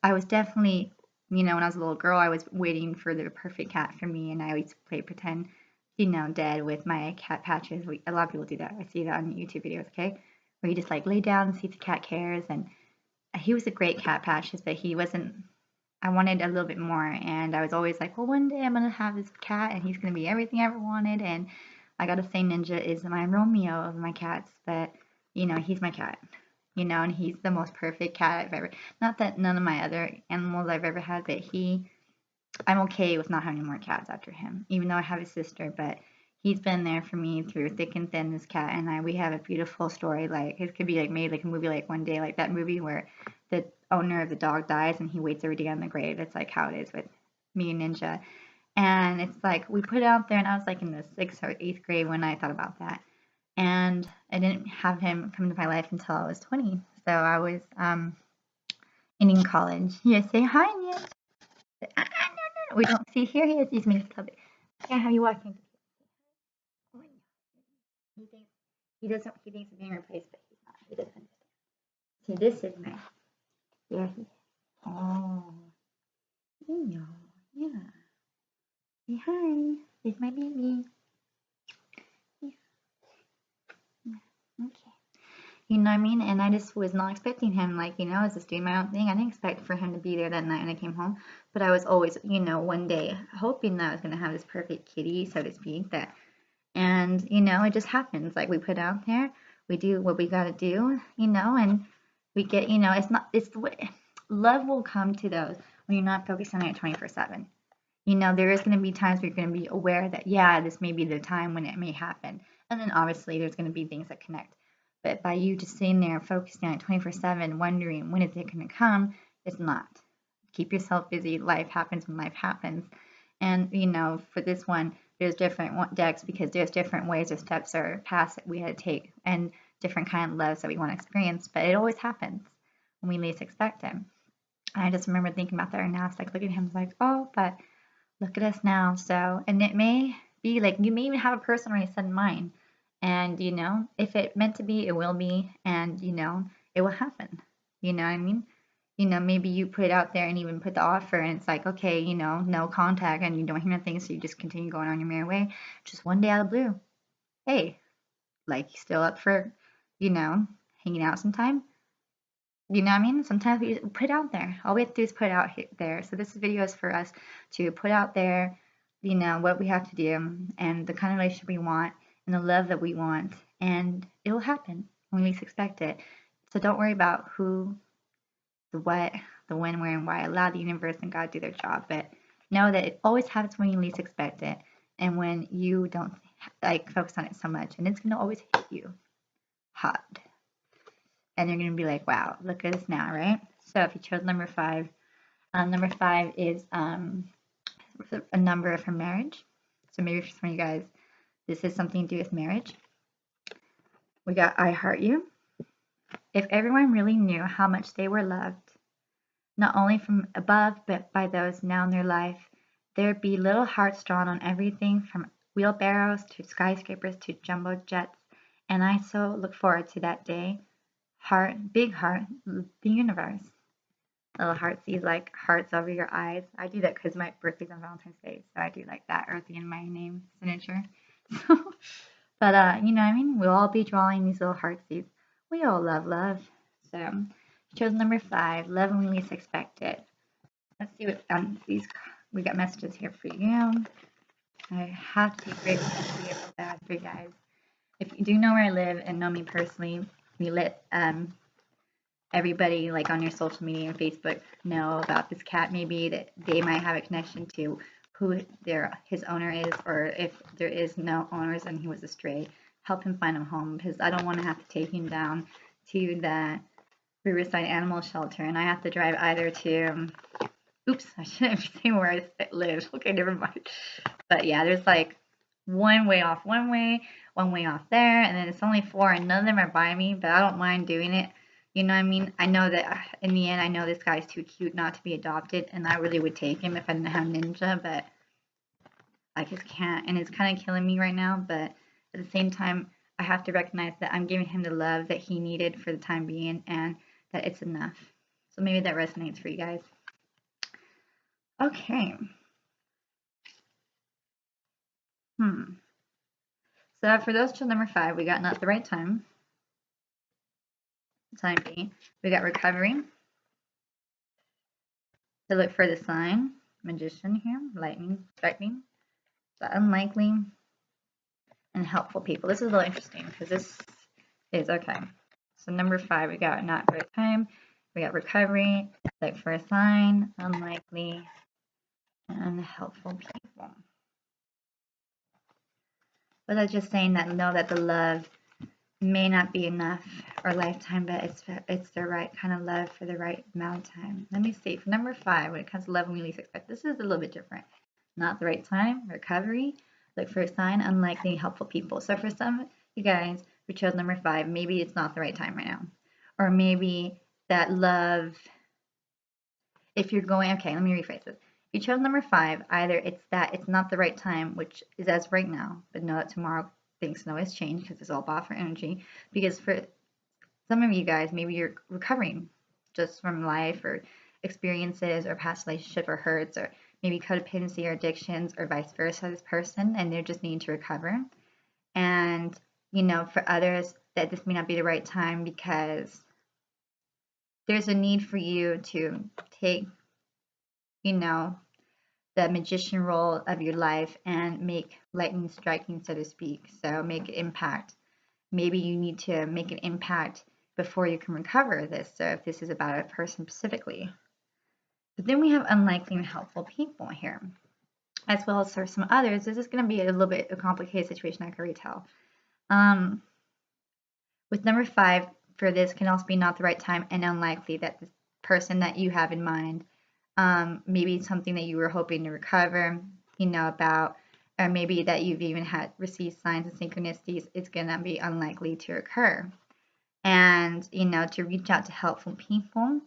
I was definitely, when I was a little girl, I was waiting for the perfect cat for me, and I always play pretend dead with my cat patches. A lot of people do that. I see that on YouTube videos, okay? Where you just like lay down and see if the cat cares. And he was a great cat patches, but he wasn't, I wanted a little bit more. And I was always like, well, one day I'm going to have this cat and he's going to be everything I ever wanted. And I got to say Ninja is my Romeo of my cats, but he's my cat, and he's the most perfect cat I've ever, not that none of my other animals I've ever had, but I'm okay with not having more cats after him, even though I have a sister, but he's been there for me through thick and thin, this cat, and we have a beautiful story. Like, it could be like made like a movie, like one day, like that movie where the owner of the dog dies and he waits every day on the grave. It's like how it is with me and Ninja. And it's like, we put it out there, and I was like in the 6th or 8th grade when I thought about that. And I didn't have him come into my life until I was 20. So I was in college. Yeah, say hi, Ninja. We don't see here. He is. He's making a puppet. Can't have you walking. He thinks he doesn't. He thinks it's being replaced, but he's not. He doesn't understand. See, this is my. Yeah. Oh. Yeah. Say hi. It's my baby. Yeah. Okay. You know what I mean? And I just was not expecting him, like, I was just doing my own thing. I didn't expect for him to be there that night when I came home. But I was always, one day hoping that I was going to have this perfect kitty, so to speak, and, it just happens. Like, we put it out there, we do what we got to do, and we get, it's the way, love will come to those when you're not focused on it 24/7. There is going to be times where you're going to be aware that, yeah, this may be the time when it may happen. And then obviously there's going to be things that connect. But by you just sitting there focusing on it 24/7, wondering when is it going to come, it's not. Keep yourself busy. Life happens when life happens. And, for this one, there's different decks because there's different ways or steps or paths that we had to take and different kind of loves that we want to experience. But it always happens when we least expect it. And I just remember thinking about that right now. It's like, look at him, it's like, oh, but look at us now. So, and it may be like, you may even have a person already set in mind. And, if it meant to be, it will be. And, it will happen. You know what I mean? Maybe you put it out there and even put the offer and it's like, okay, no contact and you don't hear nothing. So you just continue going on your merry way. Just one day out of the blue. Hey, like, you still up for, hanging out sometime? You know what I mean? Sometimes we put it out there. All we have to do is put it out there. So this video is for us to put out there, what we have to do and the kind of relationship we want and the love that we want. And it will happen when we least expect it. So don't worry about who, the what, the when, where, and why. Allow the universe and God do their job. But know that it always happens when you least expect it and when you don't focus on it so much. And it's going to always hit you hard. And you're going to be like, wow, look at us now, right? So if you chose number 5 is a number for marriage. So maybe for some of you guys, this is something to do with marriage. We got I heart you. If everyone really knew how much they were loved, not only from above, but by those now in their life, there'd be little hearts drawn on everything from wheelbarrows to skyscrapers to jumbo jets. And I so look forward to that day. Heart, big heart, the universe. Little heartsies, like hearts over your eyes. I do that because my birthday's on Valentine's Day, so I do like that earthy in my name signature. But you know what I mean? We'll all be drawing these little heartsies. We all love love. So chose number 5, love when we least expect it. Let's see what these we got messages here for you. I have to be grateful for that for you guys. If you do know where I live and know me personally, you let everybody like on your social media and Facebook know about this cat, maybe that they might have a connection to who his owner is, or if there is no owners and he was a stray, help him find a home, because I don't want to have to take him down to the Riverside Animal Shelter and I have to drive either to oops, I shouldn't be saying where I live. Okay, never mind. But yeah, there's like one way off one way off there, and then it's only 4, and none of them are by me, but I don't mind doing it. You know what I mean? I know that in the end, I know this guy's too cute not to be adopted, and I really would take him if I didn't have Ninja, but I just can't, and it's kind of killing me right now, but at the same time, I have to recognize that I'm giving him the love that he needed for the time being, and that it's enough. So maybe that resonates for you guys. Okay. So for those till number 5, we got not the right time. Time B. We got recovery. To look for the sign. Magician here. Lightning. Striking. The unlikely. And helpful people. This is a little interesting because this is okay. So number 5, we got not the right time. We got recovery. Look for a sign. Unlikely. And helpful people. But that's just saying that know that the love may not be enough or lifetime, but it's the right kind of love for the right amount of time. Let me see. For number 5, when it comes to love when we least expect, this is a little bit different. Not the right time, recovery, look for a sign, unlikely, helpful people. So for some of you guys who chose number 5, maybe it's not the right time right now. Or maybe that love, if you're going, okay, let me rephrase this. If you chose number 5, either it's that it's not the right time, which is as right now, but know that tomorrow things can always change because it's all bought for energy. Because for some of you guys, maybe you're recovering just from life or experiences or past relationship or hurts or maybe codependency or addictions or vice versa, this person, and they're just needing to recover. And, you know, for others, that this may not be the right time because there's a need for you to take, you know, the magician role of your life and make lightning striking, so to speak. So make an impact. Maybe you need to make an impact before you can recover this. So if this is about a person specifically. But then we have unlikely and helpful people here, as well as for some others. This is going to be a little bit a complicated situation, I can already tell. With number 5, for this can also be not the right time and unlikely that the person that you have in mind, maybe something that you were hoping to recover, you know, about, or maybe that you've even had received signs and synchronicities, it's going to be unlikely to occur. And, you know, to reach out to helpful people,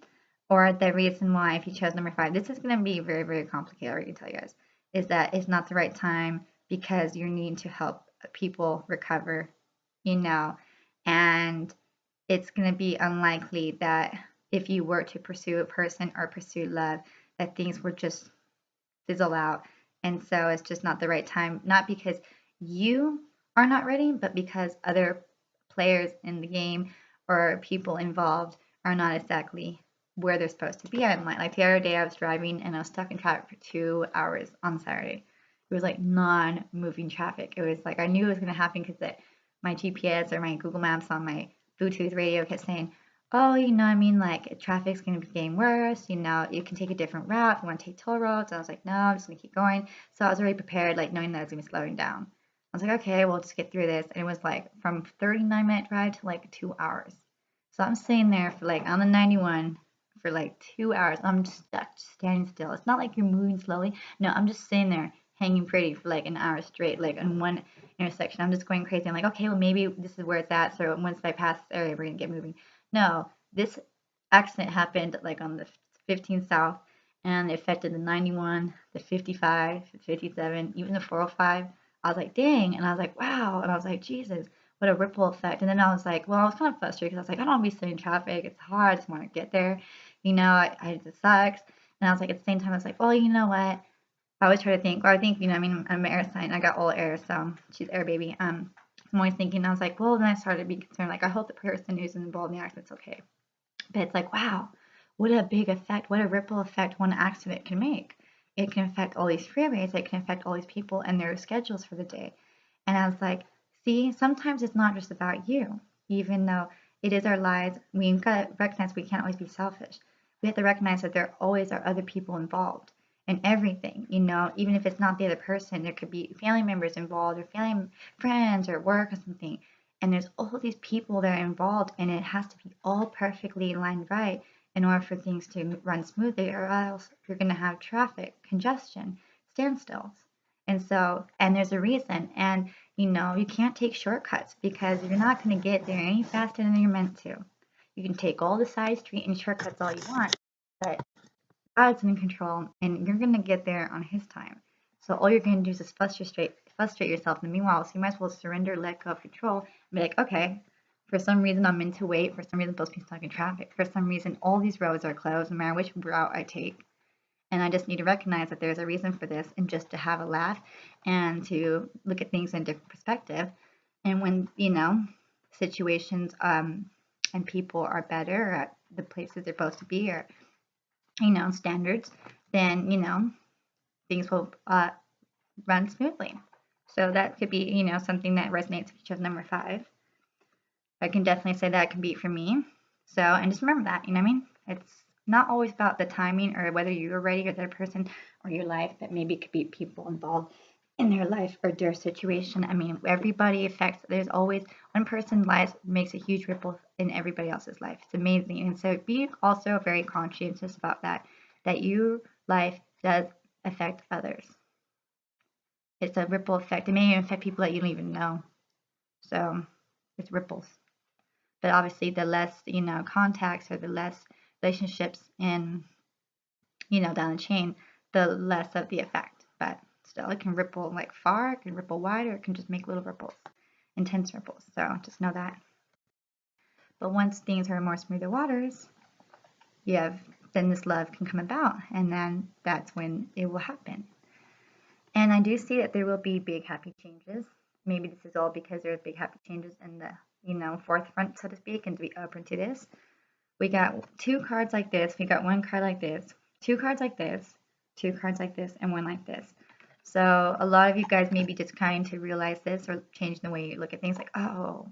or the reason why, if you chose number 5, this is going to be very, very complicated, I can tell you guys, is that it's not the right time because you're needing to help people recover, you know, and it's going to be unlikely that if you were to pursue a person or pursue love, that things would just fizzle out. And so it's just not the right time, not because you are not ready, but because other players in the game or people involved are not exactly where they're supposed to be at in line. Like the other day I was driving and I was stuck in traffic for 2 hours on Saturday. It was like non-moving traffic. It was like I knew it was going to happen because my GPS or my Google Maps on my Bluetooth radio kept saying, oh, you know, I mean, like traffic's going to be getting worse. You know, you can take a different route if you want to take toll roads. I was like, no, I'm just going to keep going. So I was already prepared, like knowing that I was going to be slowing down. I was like, okay, we'll just get through this. And it was like from 39-minute drive to like 2 hours. So I'm sitting there for like on the 91 for like 2 hours. I'm just stuck, just standing still. It's not like you're moving slowly. No, I'm just sitting there hanging pretty for like an hour straight, like in one intersection. I'm just going crazy. I'm like, okay, well, maybe this is where it's at. So once I pass this area, we're going to get moving. No, this accident happened like on the 15 South, and it affected the 91, the 55, the 57, even the 405. I was like, dang. And I was like, wow. And I was like, Jesus, what a ripple effect. And then I was like, well, I was kind of frustrated because I was like, I don't want to be sitting in traffic. It's hard. I just want to get there. You know, it just sucks. And I was like, at the same time, I was like, well, you know what? I always try to think, or I think, you know, I mean, I'm an air sign. I got all air, so she's air baby. I'm always thinking, I was like, well, then I started to be concerned. Like, I hope the person who's involved in the accident's okay. But it's like, wow, what a big effect, what a ripple effect one accident can make. it can affect all these freeways, it can affect all these people and their schedules for the day. And I was like, see, sometimes it's not just about you, even though it is our lives. We've got to recognize we can't always be selfish. We have to recognize that there always are other people involved in everything, you know, even if it's not the other person, there could be family members involved or family friends or work or something. And there's all these people that are involved, and it has to be all perfectly aligned right in order for things to run smoothly, or else you're going to have traffic, congestion, standstills. And so, and there's a reason. And, you know, you can't take shortcuts because you're not going to get there any faster than you're meant to. You can take all the side street and shortcuts all you want, but God's in control and you're going to get there on His time. So all you're going to do is just frustrate yourself. And meanwhile, so you might as well surrender, let go of control, and be like, okay, for some reason I'm meant to wait. For some reason I'm supposed to be stuck in traffic. For some reason all these roads are closed, no matter which route I take. And I just need to recognize that there's a reason for this, and just to have a laugh and to look at things in a different perspective. And when, you know, situations and people are better at the places they're supposed to be, or, you know, standards, then, you know, things will run smoothly. So that could be, you know, something that resonates with each of number 5. I can definitely say that can be for me. So, and just remember that, you know what I mean? It's not always about the timing or whether you're ready or the other person or your life, that maybe it could be people involved in their life or their situation. I mean, everybody affects, there's always one person's life makes a huge ripple in everybody else's life. It's amazing. And so be also very conscientious about that your life does affect others. It's a ripple effect. It may even affect people that you don't even know. So it's ripples. But obviously the less, you know, contacts or the less relationships in, you know, down the chain, the less of the effect. But still, it can ripple like far, it can ripple wide, or it can just make little ripples, intense ripples. So just know that. But once things are more smoother waters, then this love can come about, and then that's when it will happen. And I do see that there will be big happy changes. Maybe this is all because there are big happy changes in the, you know, forefront, so to speak, and to be open to this. We got 2 cards like this. We got 1 card like this, 2 cards like this, 2 cards like this, and 1 like this. So a lot of you guys may be just trying to realize this or change the way you look at things, like, oh,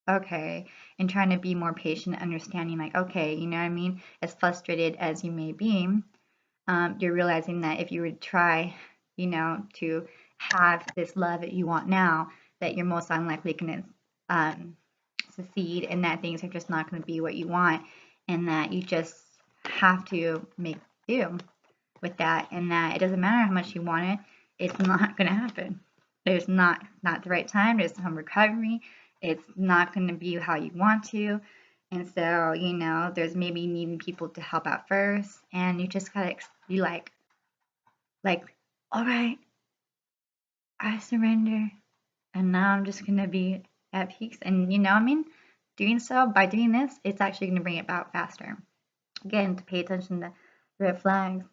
okay, and trying to be more patient, understanding, like, okay, you know what I mean? As frustrated as you may be, you're realizing that if you would try, you know, to have this love that you want now, that you're most unlikely going to succeed, and that things are just not going to be what you want, and that you just have to make do with that, and that it doesn't matter how much you want it, it's not going to happen. There's not the right time. There's some recovery. It's not going to be how you want to. And so, you know, there's maybe needing people to help out first, and you just gotta be like, all right, I surrender, and now I'm just gonna be at peace. And you know, I mean, by doing this, it's actually gonna bring it about faster. Again, to pay attention to red flags,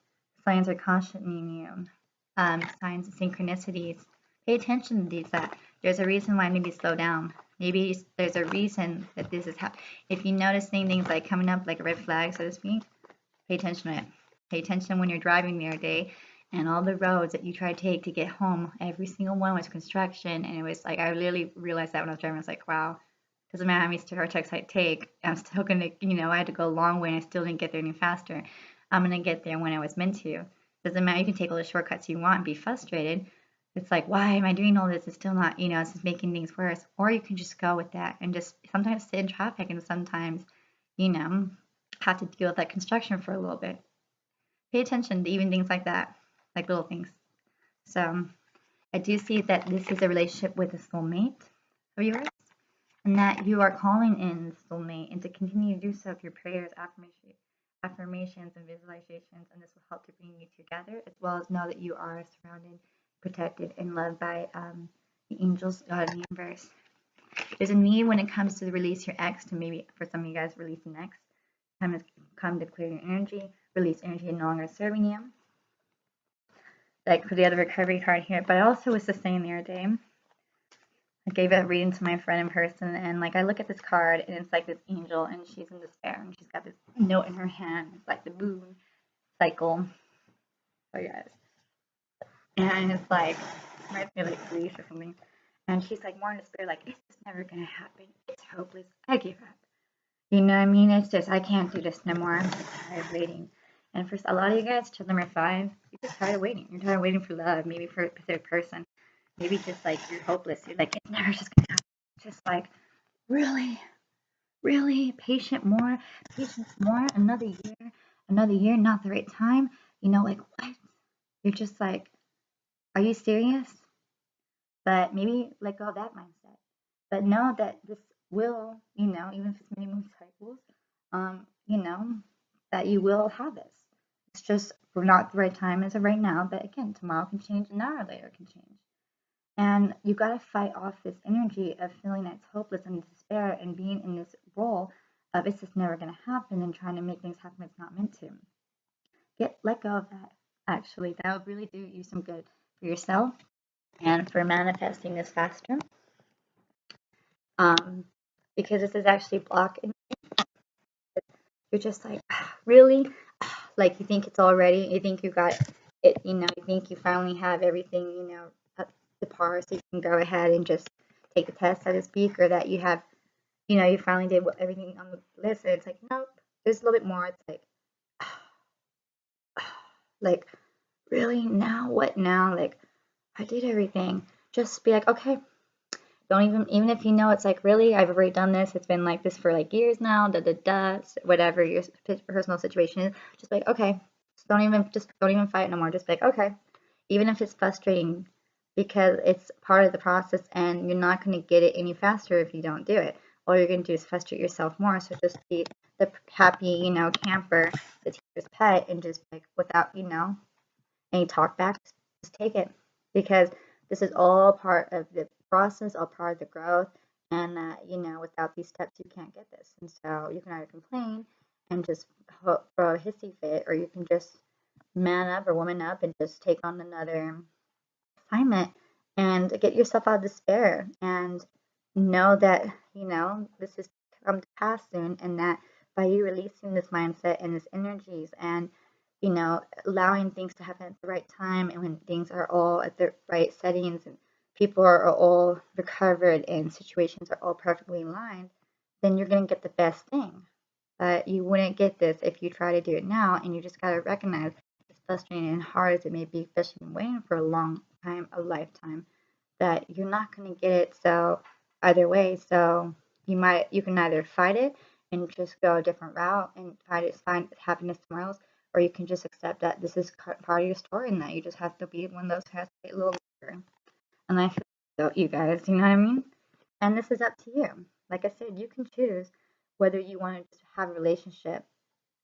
signs of cautioning you, signs of synchronicities. Pay attention to these. That there's a reason why I need to slow down. Maybe there's a reason that this is happening. If you notice things like coming up like a red flag, so to speak, pay attention to it. Pay attention when you're driving the other day, and all the roads that you try to take to get home, every single one was construction. And it was like, I literally realized that when I was driving. I was like, wow, doesn't matter how many shortcuts I take, I'm still going to, you know, I had to go a long way and I still didn't get there any faster. I'm going to get there when I was meant to. Doesn't matter, you can take all the shortcuts you want and be frustrated. It's like, why am I doing all this? It's still not, you know, it's just making things worse. Or you can just go with that and just sometimes sit in traffic, and sometimes, you know, have to deal with that construction for a little bit. Pay attention to even things like that, like little things. So I do see that this is a relationship with a soulmate of yours, and that you are calling in the soulmate, and to continue to do so through prayers, affirmations, and visualizations, and this will help to bring you together, as well as know that you are surrounded, protected, and loved by the angels, God, and the universe. There's a need when it comes to release your ex, to maybe for some of you guys release an ex. Time has come to clear your energy, release energy no longer serving you. Like for the other recovery card here, but I also was just saying the other day, I gave a reading to my friend in person, and like I look at this card, and it's like this angel, and she's in despair, and she's got this note in her hand. It's like the moon cycle. Oh yes. And it's like, reminds me of like Greece or something. And she's like more in despair, like, it's just never gonna happen. It's hopeless. I give up. You know what I mean? It's just, I can't do this no more. I'm just tired of waiting. And for a lot of you guys, child number 5, you're just tired of waiting. You're tired of waiting for love, maybe for a specific person. Maybe just like you're hopeless. You're like, it's never just gonna happen. Just like, really? Really? Patience more? Another year, not the right time? You know, like what? You're just like, are you serious? But maybe let go of that mindset. But know that this will, you know, even if it's many moon cycles, you know, that you will have this. It's just not the right time as of right now, but again, tomorrow can change, an hour later can change. And you got to fight off this energy of feeling that it's hopeless and despair and being in this role of it's just never going to happen and trying to make things happen it's not meant to. Let go of that. Actually, that would really do you some good for yourself and for manifesting this faster. Because this is actually blocking. You're just like, really? Like you think it's all ready. You think you got it, you know, you think you finally have everything, you know, up to par so you can go ahead and just take the test, so to speak, or that you have, you know, you finally did everything on the list and it's like, nope, there's a little bit more. It's like, really? Now? What now? Like, I did everything. Just be like, okay. Don't even if you know it's like, really, I've already done this. It's been like this for like years now, whatever your personal situation is. Just like, okay, don't even fight no more. Just be like, okay, even if it's frustrating, because it's part of the process, and you're not going to get it any faster if you don't do it. All you're going to do is frustrate yourself more. So just be the happy, you know, camper, the teacher's pet, and just like without, you know, any talk back, just take it, because this is all part of the process, all part of the growth, and that, you know, without these steps, you can't get this. And so you can either complain and just throw a hissy fit, or you can just man up or woman up and just take on another assignment and get yourself out of despair and know that, you know, this is come to pass soon, and that by you releasing this mindset and this energies and, you know, allowing things to happen at the right time, and when things are all at the right settings and people are all recovered and situations are all perfectly aligned, then you're going to get the best thing. But you wouldn't get this if you try to do it now, and you just got to recognize, as frustrating and hard as it may be, especially waiting for a long time, a lifetime, that you're not going to get it. So either way, so you can either fight it and just go a different route and try to find happiness somewhere else, or you can just accept that this is part of your story and that you just have to be one of those who has to wait a little longer. And I feel so, you guys, you know what I mean? And this is up to you. Like I said, you can choose whether you want to have a relationship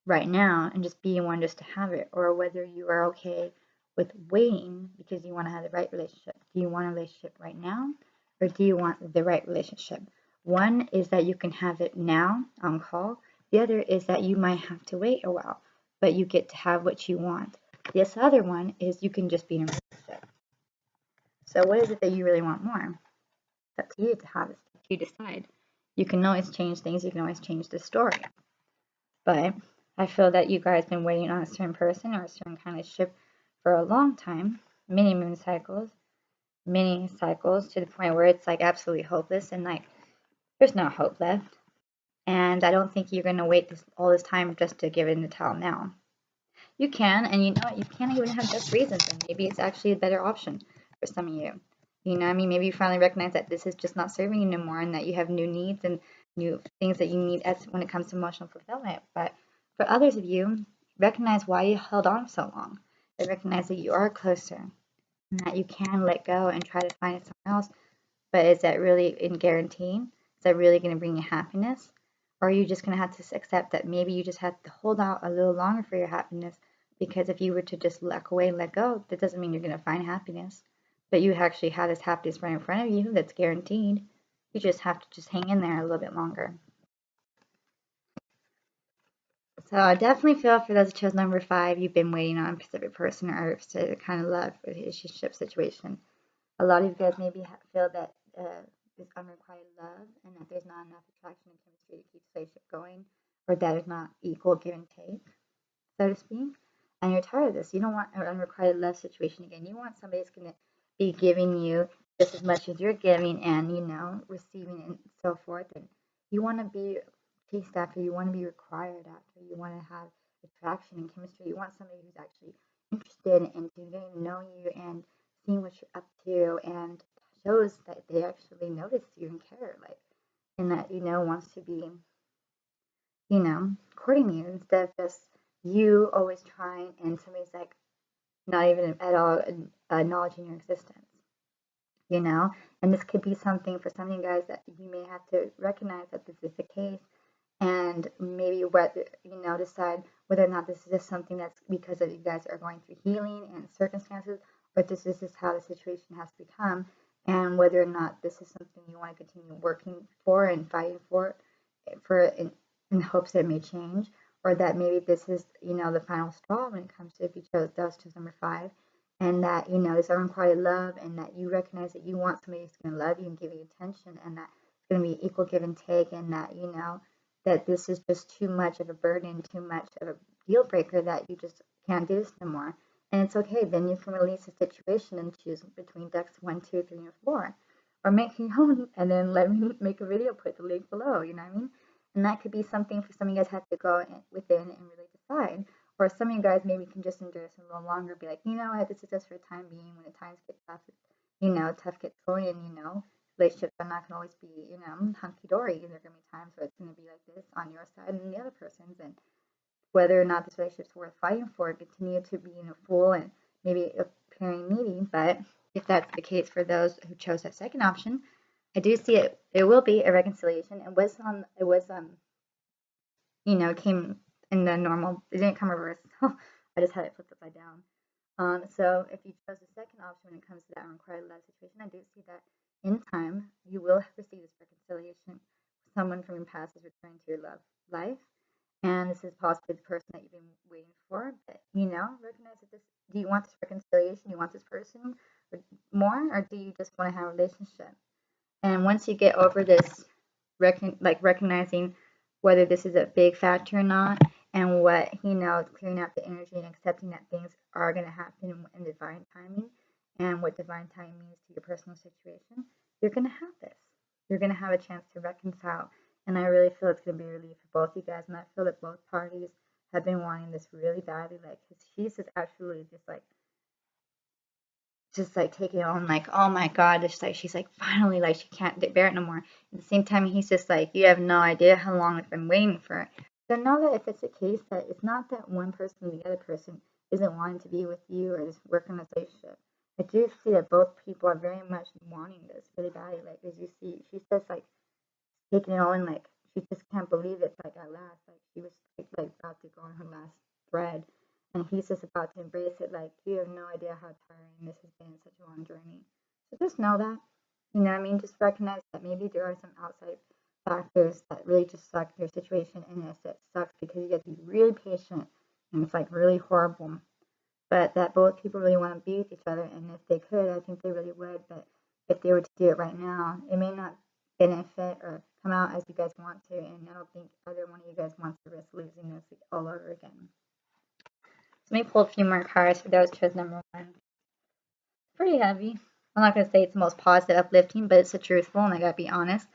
right now and just be one just to have it, or whether you are okay with waiting because you want to have the right relationship. Do you want a relationship right now, or do you want the right relationship? One is that you can have it now on call. The other is that you might have to wait a while, but you get to have what you want. This other one is you can just be in a relationship. So what is it that you really want more? It's up to you to have it. You decide. You can always change things. You can always change the story. But I feel that you guys have been waiting on a certain person or a certain kind of ship for a long time. Many moon cycles, many cycles, to the point where it's like absolutely hopeless and like there's no hope left. And I don't think you're going to wait all this time just to give it in the towel now. You can, and you know what? You can't even have just reasons, and maybe it's actually a better option for some of you. You know what I mean? Maybe you finally recognize that this is just not serving you anymore, and that you have new needs and new things that you need as when it comes to emotional fulfillment. But for others of you, recognize why you held on so long. And recognize that you are closer, and that you can let go and try to find it somewhere else. But is that really in guaranteeing? Is that really going to bring you happiness? Or are you just going to have to accept that maybe you just have to hold out a little longer for your happiness? Because if you were to just let away and let go, that doesn't mean you're going to find happiness. But you actually have this happiness right in front of you that's guaranteed. You just have to just hang in there a little bit longer. So I definitely feel for those who chose number 5, you've been waiting on a specific person or a kind of love relationship situation. A lot of you guys maybe feel that there's unrequited love and that there's not enough attraction and chemistry to keep the relationship going, or that it's not equal give and take, so to speak. and you're tired of this. You don't want an unrequited love situation again. You want somebody that's going to be giving you just as much as you're giving and, receiving and so forth. And you want to be chased after. You want to be required after. You want to have attraction and chemistry. You want somebody who's actually interested in getting to know you and seeing what you're up to and shows that they actually notice you and care, like, and that, wants to be, courting you instead of just you always trying and somebody's like not even at all acknowledging your existence, and this could be something for some of you guys that you may have to recognize that this is the case and maybe whether, decide whether or not this is just something that's because of you guys are going through healing and circumstances, or this is just how the situation has become, and whether or not this is something you want to continue working for and fighting for in hopes that it may change, or that maybe this is, the final straw when it comes to if you chose number 5, and that, there's unrequited love, and that you recognize that you want somebody who's going to love you and give you attention, and that it's going to be equal give and take, and that, that this is just too much of a burden, too much of a deal breaker, that you just can't do this no more. And it's okay. Then you can release the situation and choose between decks 1, 2, 3, or 4. Or make your own and then let me make a video, put the link below, you know what I mean? And that could be something for some of you guys have to go within and really decide. Or some of you guys maybe can just endure this a little longer, be like, you know what, this is just for the time being. When the times get tough, tough gets going, relationships are not going to always be, hunky-dory. There are going to be times where it's going to be like this on your side and the other person's, and whether or not this relationship's worth fighting for, continue to be a fool and maybe appearing needy. But if that's the case for those who chose that second option, I do see it will be a reconciliation. Came in the normal, it didn't come reversed. I just had it flipped upside down. So if you chose the second option when it comes to that unrequited love situation, I do see that in time you will receive this reconciliation. Someone from your past is returning to your love life, and this is possibly the person that you've been waiting for. But recognize that this. Do you want this reconciliation? You want this person more, or do you just want to have a relationship? And once you get over this, recognizing whether this is a big factor or not, and what clearing out the energy and accepting that things are going to happen in divine timing, and what divine timing means to your personal situation, you're going to have this. You're going to have a chance to reconcile, and I really feel it's going to be a relief for both you guys, and I feel that both parties have been wanting this really badly. Like, she's just absolutely just like taking it on, like, oh my god, it's like she's like finally, like, she can't bear it no more. At the same time, he's just like, you have no idea how long I've been waiting for it. So know that if it's the case that it's not that one person or the other person isn't wanting to be with you or just work on this relationship. I do see that both people are very much wanting this really badly. Like, as you see, she's just like taking it on, like she just can't believe it. Like, at last, like she was like about to go on her last thread, and he's just about to embrace it. Like, you have no idea how tiring this has been, such a long journey. So just know that, just recognize that maybe there are some outside factors that really just suck your situation, and it sucks because you get to be really patient, and it's like really horrible. But that both people really want to be with each other, and if they could, I think they really would. But if they were to do it right now, it may not benefit or come out as you guys want to, and I don't think either one of you guys wants to risk losing this all over again. So let me pull a few more cards for those chose number 1. Pretty heavy. I'm not going to say it's the most positive, uplifting, but it's the truthful, and I got to be honest.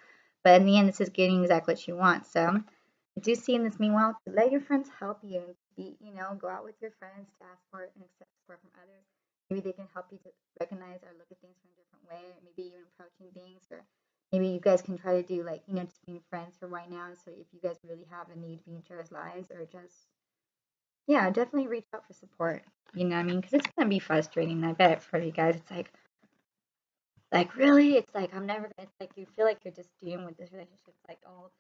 But in the end, this is getting exactly what you want. So I do see in this, meanwhile, to let your friends help you and be, go out with your friends to ask for it and accept support from others. Maybe they can help you to recognize or look at things from a different way, or maybe even approaching things, or maybe you guys can try to do, like, just being friends for right now. So if you guys really have a need to be in each other's lives, or just, yeah, definitely reach out for support. You know what I mean? Because it's going to be frustrating. I bet for you guys, it's like really, it's like I'm never gonna. It's like you feel like you're just dealing with this relationship. It's like, oh,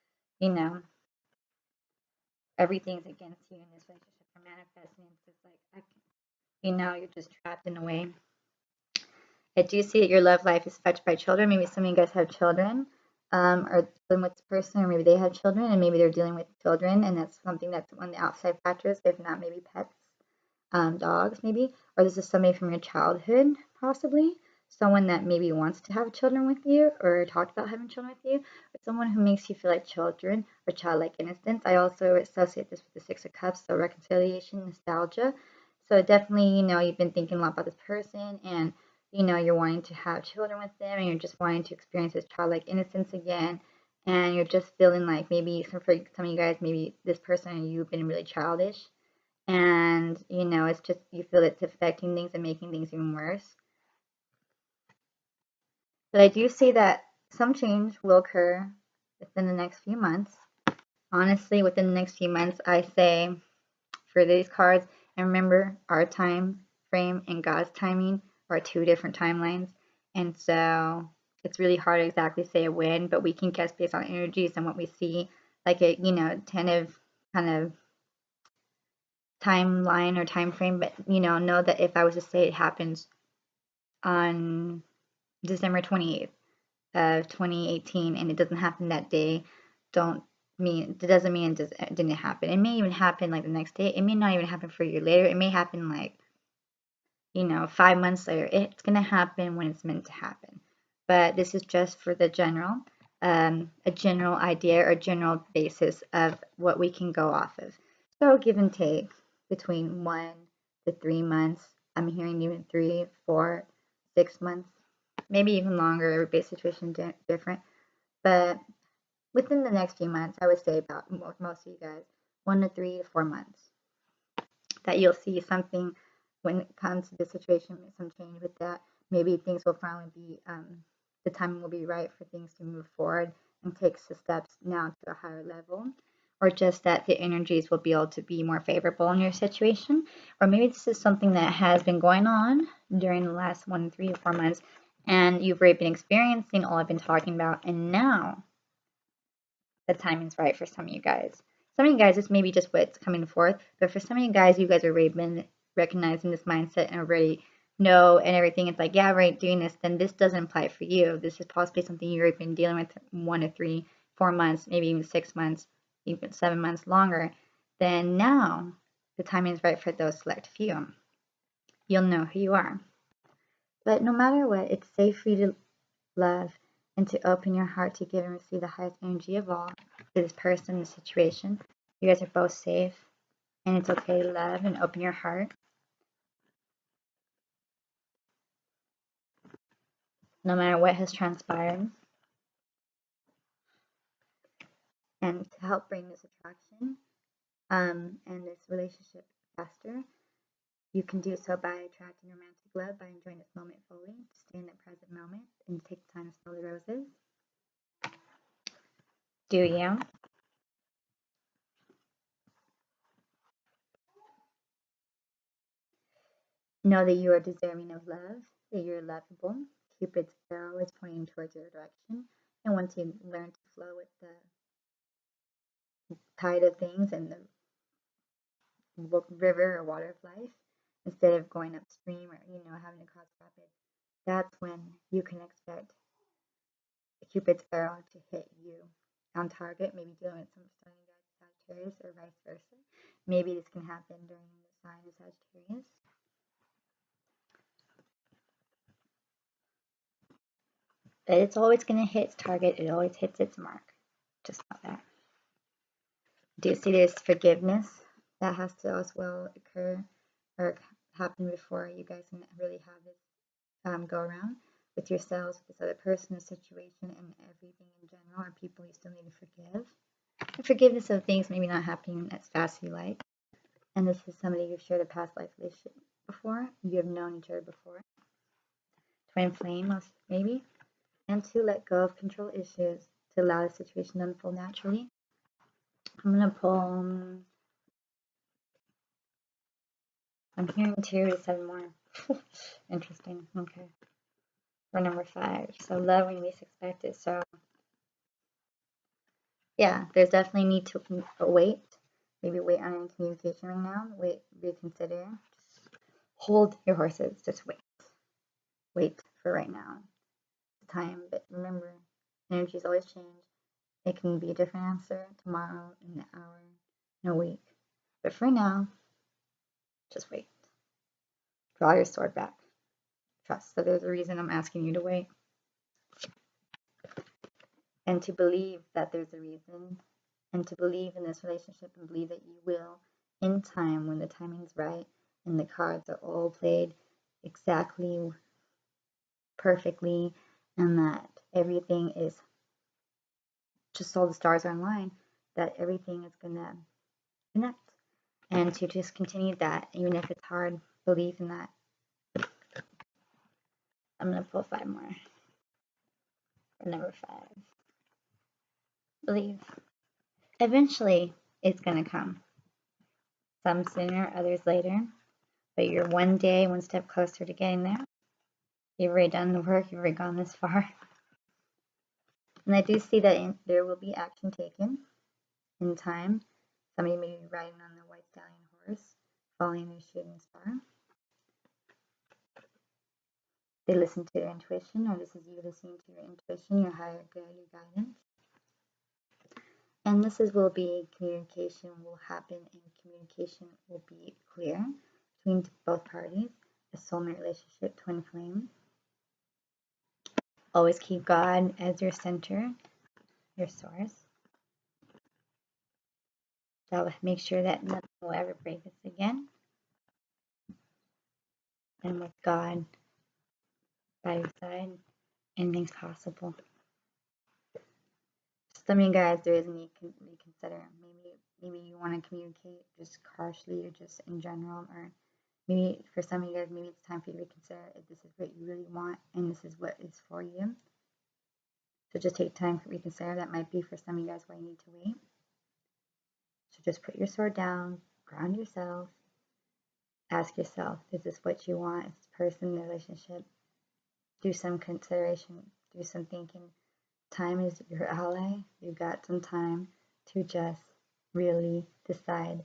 everything's against you in this relationship for manifesting. It's just like, you're just trapped in a way. I do see that your love life is touched by children. Maybe some of you guys have children, or dealing with this person, or maybe they have children, and maybe they're dealing with children, and that's something that's one of the outside factors. If not, maybe pets, dogs, maybe, or this is somebody from your childhood, possibly. Someone that maybe wants to have children with you or talked about having children with you, or someone who makes you feel like children or childlike innocence. I also associate this with the 6 of Cups, so reconciliation, nostalgia. So definitely, you've been thinking a lot about this person, and you're wanting to have children with them, and you're just wanting to experience this childlike innocence again, and you're just feeling like maybe for some of you guys, maybe this person and you've been really childish, and it's just you feel it's affecting things and making things even worse. But I do see that some change will occur within the next few months. Honestly, within the next few months, I say for these cards, and remember, our time frame and God's timing are two different timelines, and so it's really hard to exactly say when, but we can guess based on energies and what we see, like a tentative kind of timeline or time frame. But know that if I was to say it happens on December 28th of 2018 and it doesn't happen that day, it doesn't mean it didn't happen. It may even happen like the next day. It may not even happen for a year later. It may happen like 5 months later. It's gonna happen when it's meant to happen. But this is just for the general, a general idea or general basis of what we can go off of. So give and take between 1 to 3 months. I'm hearing even 3, 4, 6 months, maybe even longer. Everybody's situation different, but within the next few months, I would say about most of you guys, 1 to 3 to 4 months, that you'll see something when it comes to the situation, some change with that. Maybe things will finally be, the timing will be right for things to move forward and take the steps now to a higher level, or just that the energies will be able to be more favorable in your situation. Or maybe this is something that has been going on during the last 1 to 3 to 4 months, and you've already been experiencing all I've been talking about, and now the timing's right for some of you guys. Some of you guys, this may be just what's coming forth, but for some of you guys have already been recognizing this mindset and already know and everything. It's like, yeah, right, doing this, then this doesn't apply for you. This is possibly something you've already been dealing with 1 to 3, 4 months, maybe even 6 months, even 7 months longer. Then now the timing is right for those select few. You'll know who you are. But no matter what, it's safe for you to love and to open your heart to give and receive the highest energy of all for this person, this situation. You guys are both safe, and it's okay to love and open your heart. No matter what has transpired. And to help bring this attraction and this relationship faster, you can do so by attracting romantic love, by enjoying this moment fully, to stay in the present moment and take the time to smell the roses. Do you? Know that you are deserving of love, that you're lovable. Cupid's arrow is pointing towards your direction. And once you learn to flow with the tide of things and the river or water of life, instead of going upstream or having to cross rapids, that's when you can expect Cupid's arrow to hit you on target. Maybe dealing with some stunning guy Sagittarius or vice versa. Maybe this can happen during the sign of Sagittarius. But it's always going to hit its target. It always hits its mark. Just know that. Do you see this forgiveness that has to as well occur or happen before you guys can really have this go around with yourselves, with this other person, the situation, and everything in general, or people you still need to forgive? And forgiveness of things maybe not happening as fast as you like. And this is somebody you've shared a past life relationship before. You have known each other before. Twin flame, maybe. And to let go of control issues to allow the situation to unfold naturally. I'm going to pull, I'm hearing 2 to 7 more. Interesting. Okay. For number 5. So love when you least expect it. So yeah, there's definitely need to wait. Maybe wait on any communication right now. Wait, reconsider. Just hold your horses. Just wait. Wait for right now. It's time. But remember, energies always change. It can be a different answer tomorrow, in an hour, in a week. But for now, just wait. Draw your sword back. Trust that there's a reason I'm asking you to wait. And to believe that there's a reason. And to believe in this relationship and believe that you will, in time, when the timing's right, and the cards are all played exactly perfectly, and that everything is just all the stars are in line, that everything is gonna connect. And to just continue that, even if it's hard, believe in that. I'm gonna pull 5 more. For number 5. Believe. Eventually, it's gonna come. Some sooner, others later. But you're one day, one step closer to getting there. You've already done the work, you've already gone this far. And I do see that there will be action taken in time. Somebody may be riding on the white stallion horse, following their shooting star. They listen to their intuition, or this is you listening to your intuition, your higher good, your guidance. And this will be communication will happen, and communication will be clear between both parties. A soulmate relationship, twin flame. Always keep God as your center, your source. That will make sure that nothing will ever break us again. And with God by your side, anything's possible. Some of you guys, there is a need to reconsider. Maybe you want to communicate just harshly or just in general, or maybe for some of you guys, maybe it's time for you to reconsider if this is what you really want and this is what is for you. So just take time to reconsider. That might be for some of you guys why you need to wait. So just put your sword down, ground yourself, ask yourself, is this what you want? Is this person, the relationship? Do some consideration, do some thinking. Time is your ally. You've got some time to just really decide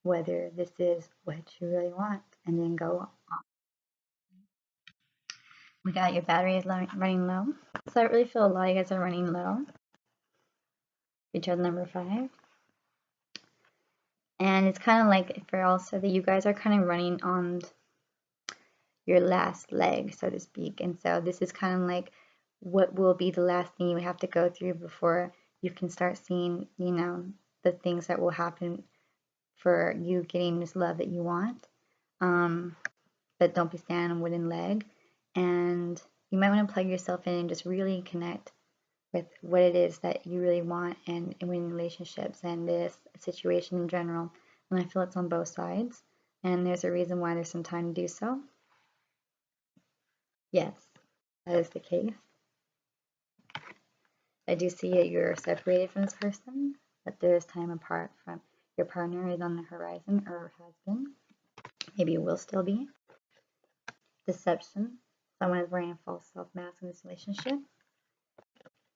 whether this is what you really want, and then go on. We got your battery is running low. So I really feel a lot of you guys are running low. We chose number 5. And it's kind of like for also that you guys are kind of running on your last leg, so to speak. And so this is kind of like what will be the last thing you have to go through before you can start seeing, you know, the things that will happen for you getting this love that you want. But don't be standing on a wooden leg. And you might want to plug yourself in and just really connect with what it is that you really want and in relationships and this situation in general. And I feel it's on both sides. And there's a reason why there's some time to do so. Yes, that is the case. I do see that you're separated from this person, that there's time apart from your partner is on the horizon or has been. Maybe you will still be. Deception. Someone is wearing a false self-mask in this relationship.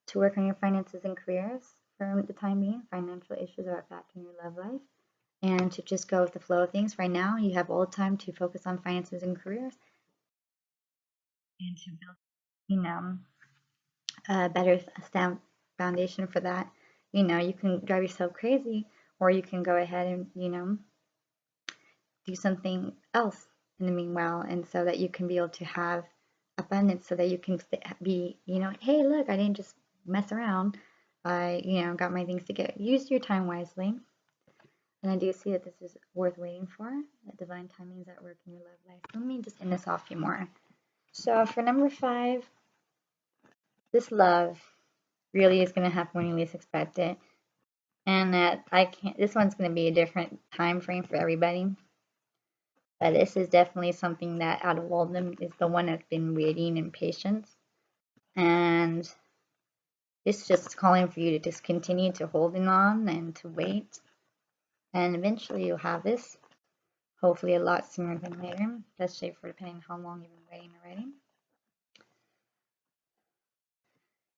To work on your finances and careers for the time being. Financial issues are a factor in your love life. And to just go with the flow of things. Right now, you have all the time to focus on finances and careers. And to build, you know, a better foundation for that. You know, you can drive yourself crazy, or you can go ahead and, you know, do something else in the meanwhile, and so that you can be able to have abundance, so that you can be, you know, hey, look, I didn't just mess around. I, you know, got my things together. Use your time wisely. And I do see that this is worth waiting for. That divine timing is at work in your love life. Let me just end this off a few more. So for number 5, this love really is going to happen when you least expect it. And that this one's going to be a different time frame for everybody. But this is definitely something that out of all of them is the one that's been waiting in patience. And it's just calling for you to just continue to holding on and to wait. And eventually you'll have this. Hopefully a lot sooner than later, especially for depending on how long you've been waiting already.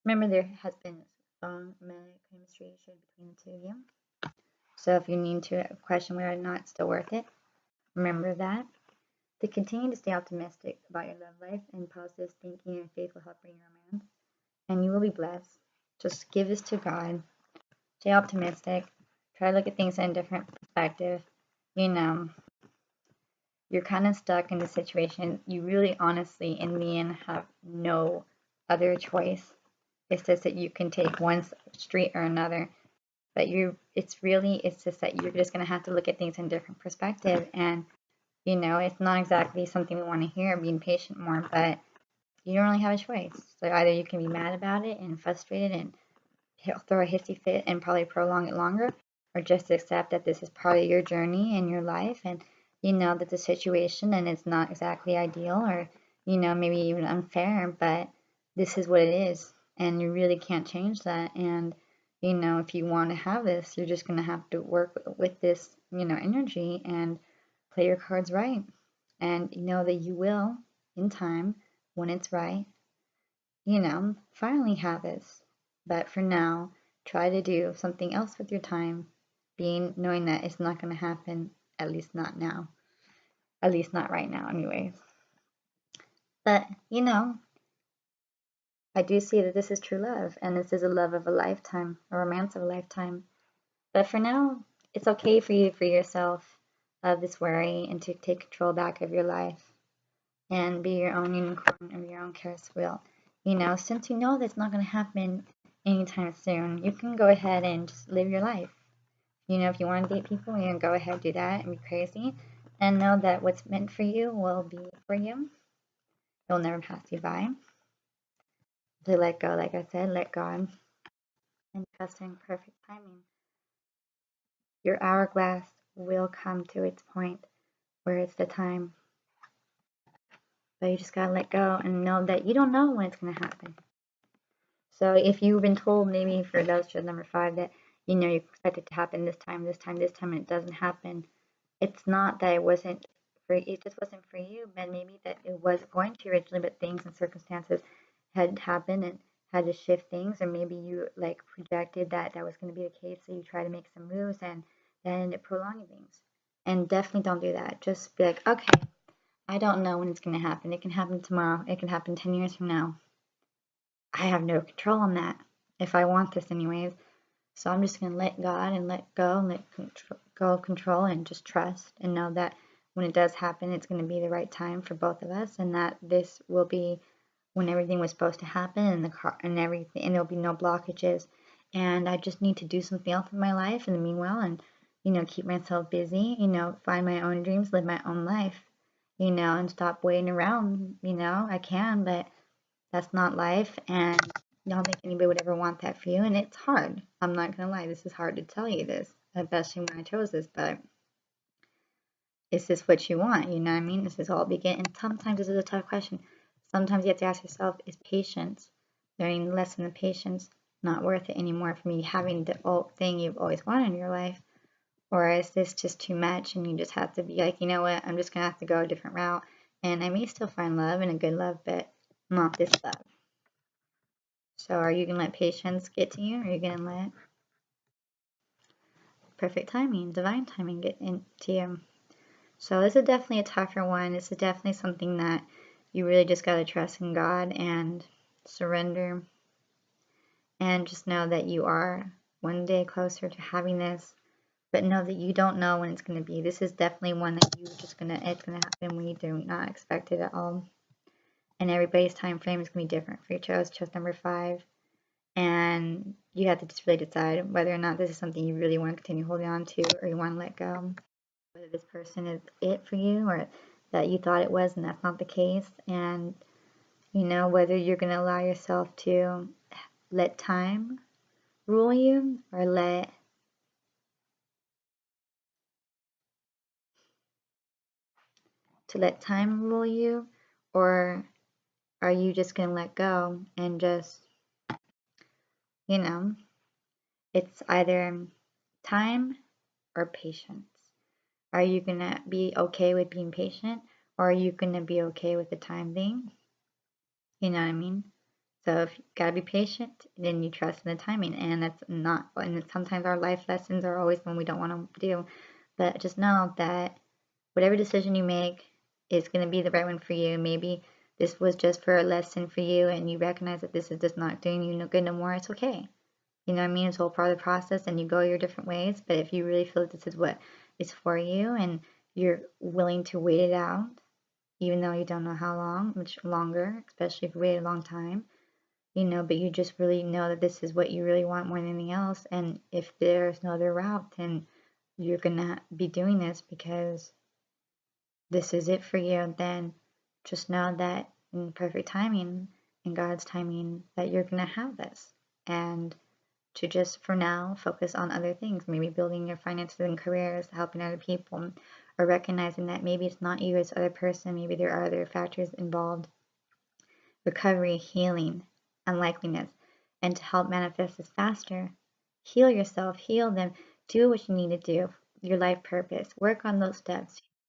Remember, there has been some chemistry between the two of you. So if you need to question whether or not it's still worth it, remember that. To continue to stay optimistic about your love life, and positive thinking and faith will help bring romance. And you will be blessed. Just give this to God. Stay optimistic. Try to look at things in a different perspective. You know, you're kind of stuck in the situation. You really, honestly, in the end, have no other choice. It's just that you can take one street or another. But it's just that you're just going to have to look at things in a different perspective and You know, it's not exactly something we want to hear, being patient more, but you don't really have a choice. So either you can be mad about it and frustrated and throw a hissy fit and probably prolong it longer, or just accept that this is part of your journey and your life, and you know that the situation and it's not exactly ideal, or you know, maybe even unfair, but this is what it is, and you really can't change that. And you know, if you want to have this, you're just going to have to work with this, you know, energy and play your cards right, and you know that you will, in time, when it's right, you know, finally have this. But for now, try to do something else with your time, being knowing that it's not going to happen, at least not now, at least not right now, anyways. But you know, I do see that this is true love, and this is a love of a lifetime, a romance of a lifetime. But for now, it's okay for you to free yourself of this worry and to take control back of your life and be your own unicorn of your own Ferris wheel. You know, since you know that's not going to happen anytime soon, you can go ahead and just live your life. You know, if you want to date people, you can go ahead and do that and be crazy, and know that what's meant for you will be for you. It'll never pass you by. To let go, like I said, let God and trust in perfect timing. Your hourglass will come to its point where it's the time. But you just gotta let go and know that you don't know when it's gonna happen. So if you've been told, maybe for those to number 5, that you know you expect it to happen this time, and it doesn't happen, it's not that it wasn't for you, it just wasn't for you, but maybe that it was going to originally, but things and circumstances had happened and had to shift things, or maybe you like projected that that was going to be the case, so you try to make some moves and that ended up prolonging things. And definitely don't do that. Just be like, okay, I don't know when it's going to happen. It can happen tomorrow. It can happen 10 years from now. I have no control on that, if I want this anyways. So I'm just going to let God and let go and let go of control and just trust and know that when it does happen, it's going to be the right time for both of us, and that this will be when everything was supposed to happen, and the car and everything, and there'll be no blockages. And I just need to do something else in my life in the meanwhile, and you know, keep myself busy, you know, find my own dreams, live my own life, you know, and stop waiting around. You know, I can, but that's not life, and I don't think anybody would ever want that for you, and it's hard. I'm not gonna lie, this is hard to tell you this, especially when I chose this, but is this what you want? You know what I mean? This is all begin, and sometimes this is a tough question. Sometimes you have to ask yourself, is patience, learning the lesson of patience, not worth it anymore for me having the old thing you've always wanted in your life? Or is this just too much and you just have to be like, you know what, I'm just gonna have to go a different route, and I may still find love and a good love, but not this love. So are you gonna let patience get to you, or are you gonna let perfect timing, divine timing get into you? So this is definitely a tougher one. This is definitely something that you really just gotta trust in God and surrender, and just know that you are one day closer to having this, but know that you don't know when it's going to be. This is definitely one that it's going to happen when you do not expect it at all. And everybody's time frame is going to be different. For you chose number 5, and you have to just really decide whether or not this is something you really want to continue holding on to, or you want to let go. Whether this person is it for you, or that you thought it was and that's not the case. And you know, whether you're going to allow yourself to let time rule you, or let time rule you, or are you just going to let go and just, you know, it's either time or patience. Are you going to be okay with being patient, or are you going to be okay with the time thing? You know what I mean? So if you got to be patient, then you trust in the timing, and that's not, and sometimes our life lessons are always when we don't want to do, but just know that whatever decision you make is going to be the right one for you. Maybe this was just for a lesson for you, and you recognize that this is just not doing you no good no more. It's okay. You know what I mean? It's all part of the process, and you go your different ways. But if you really feel that this is what is for you, and you're willing to wait it out, even though you don't know how long, much longer, especially if you wait a long time, you know, but you just really know that this is what you really want more than anything else. And if there's no other route, then you're gonna be doing this because this is it for you, then just know that in perfect timing, in God's timing, that you're going to have this. And to just, for now, focus on other things, maybe building your finances and careers, helping other people, or recognizing that maybe it's not you, it's the other person, maybe there are other factors involved, recovery, healing, unlikeliness, and to help manifest this faster, heal yourself, heal them, do what you need to do, your life purpose, work on those steps,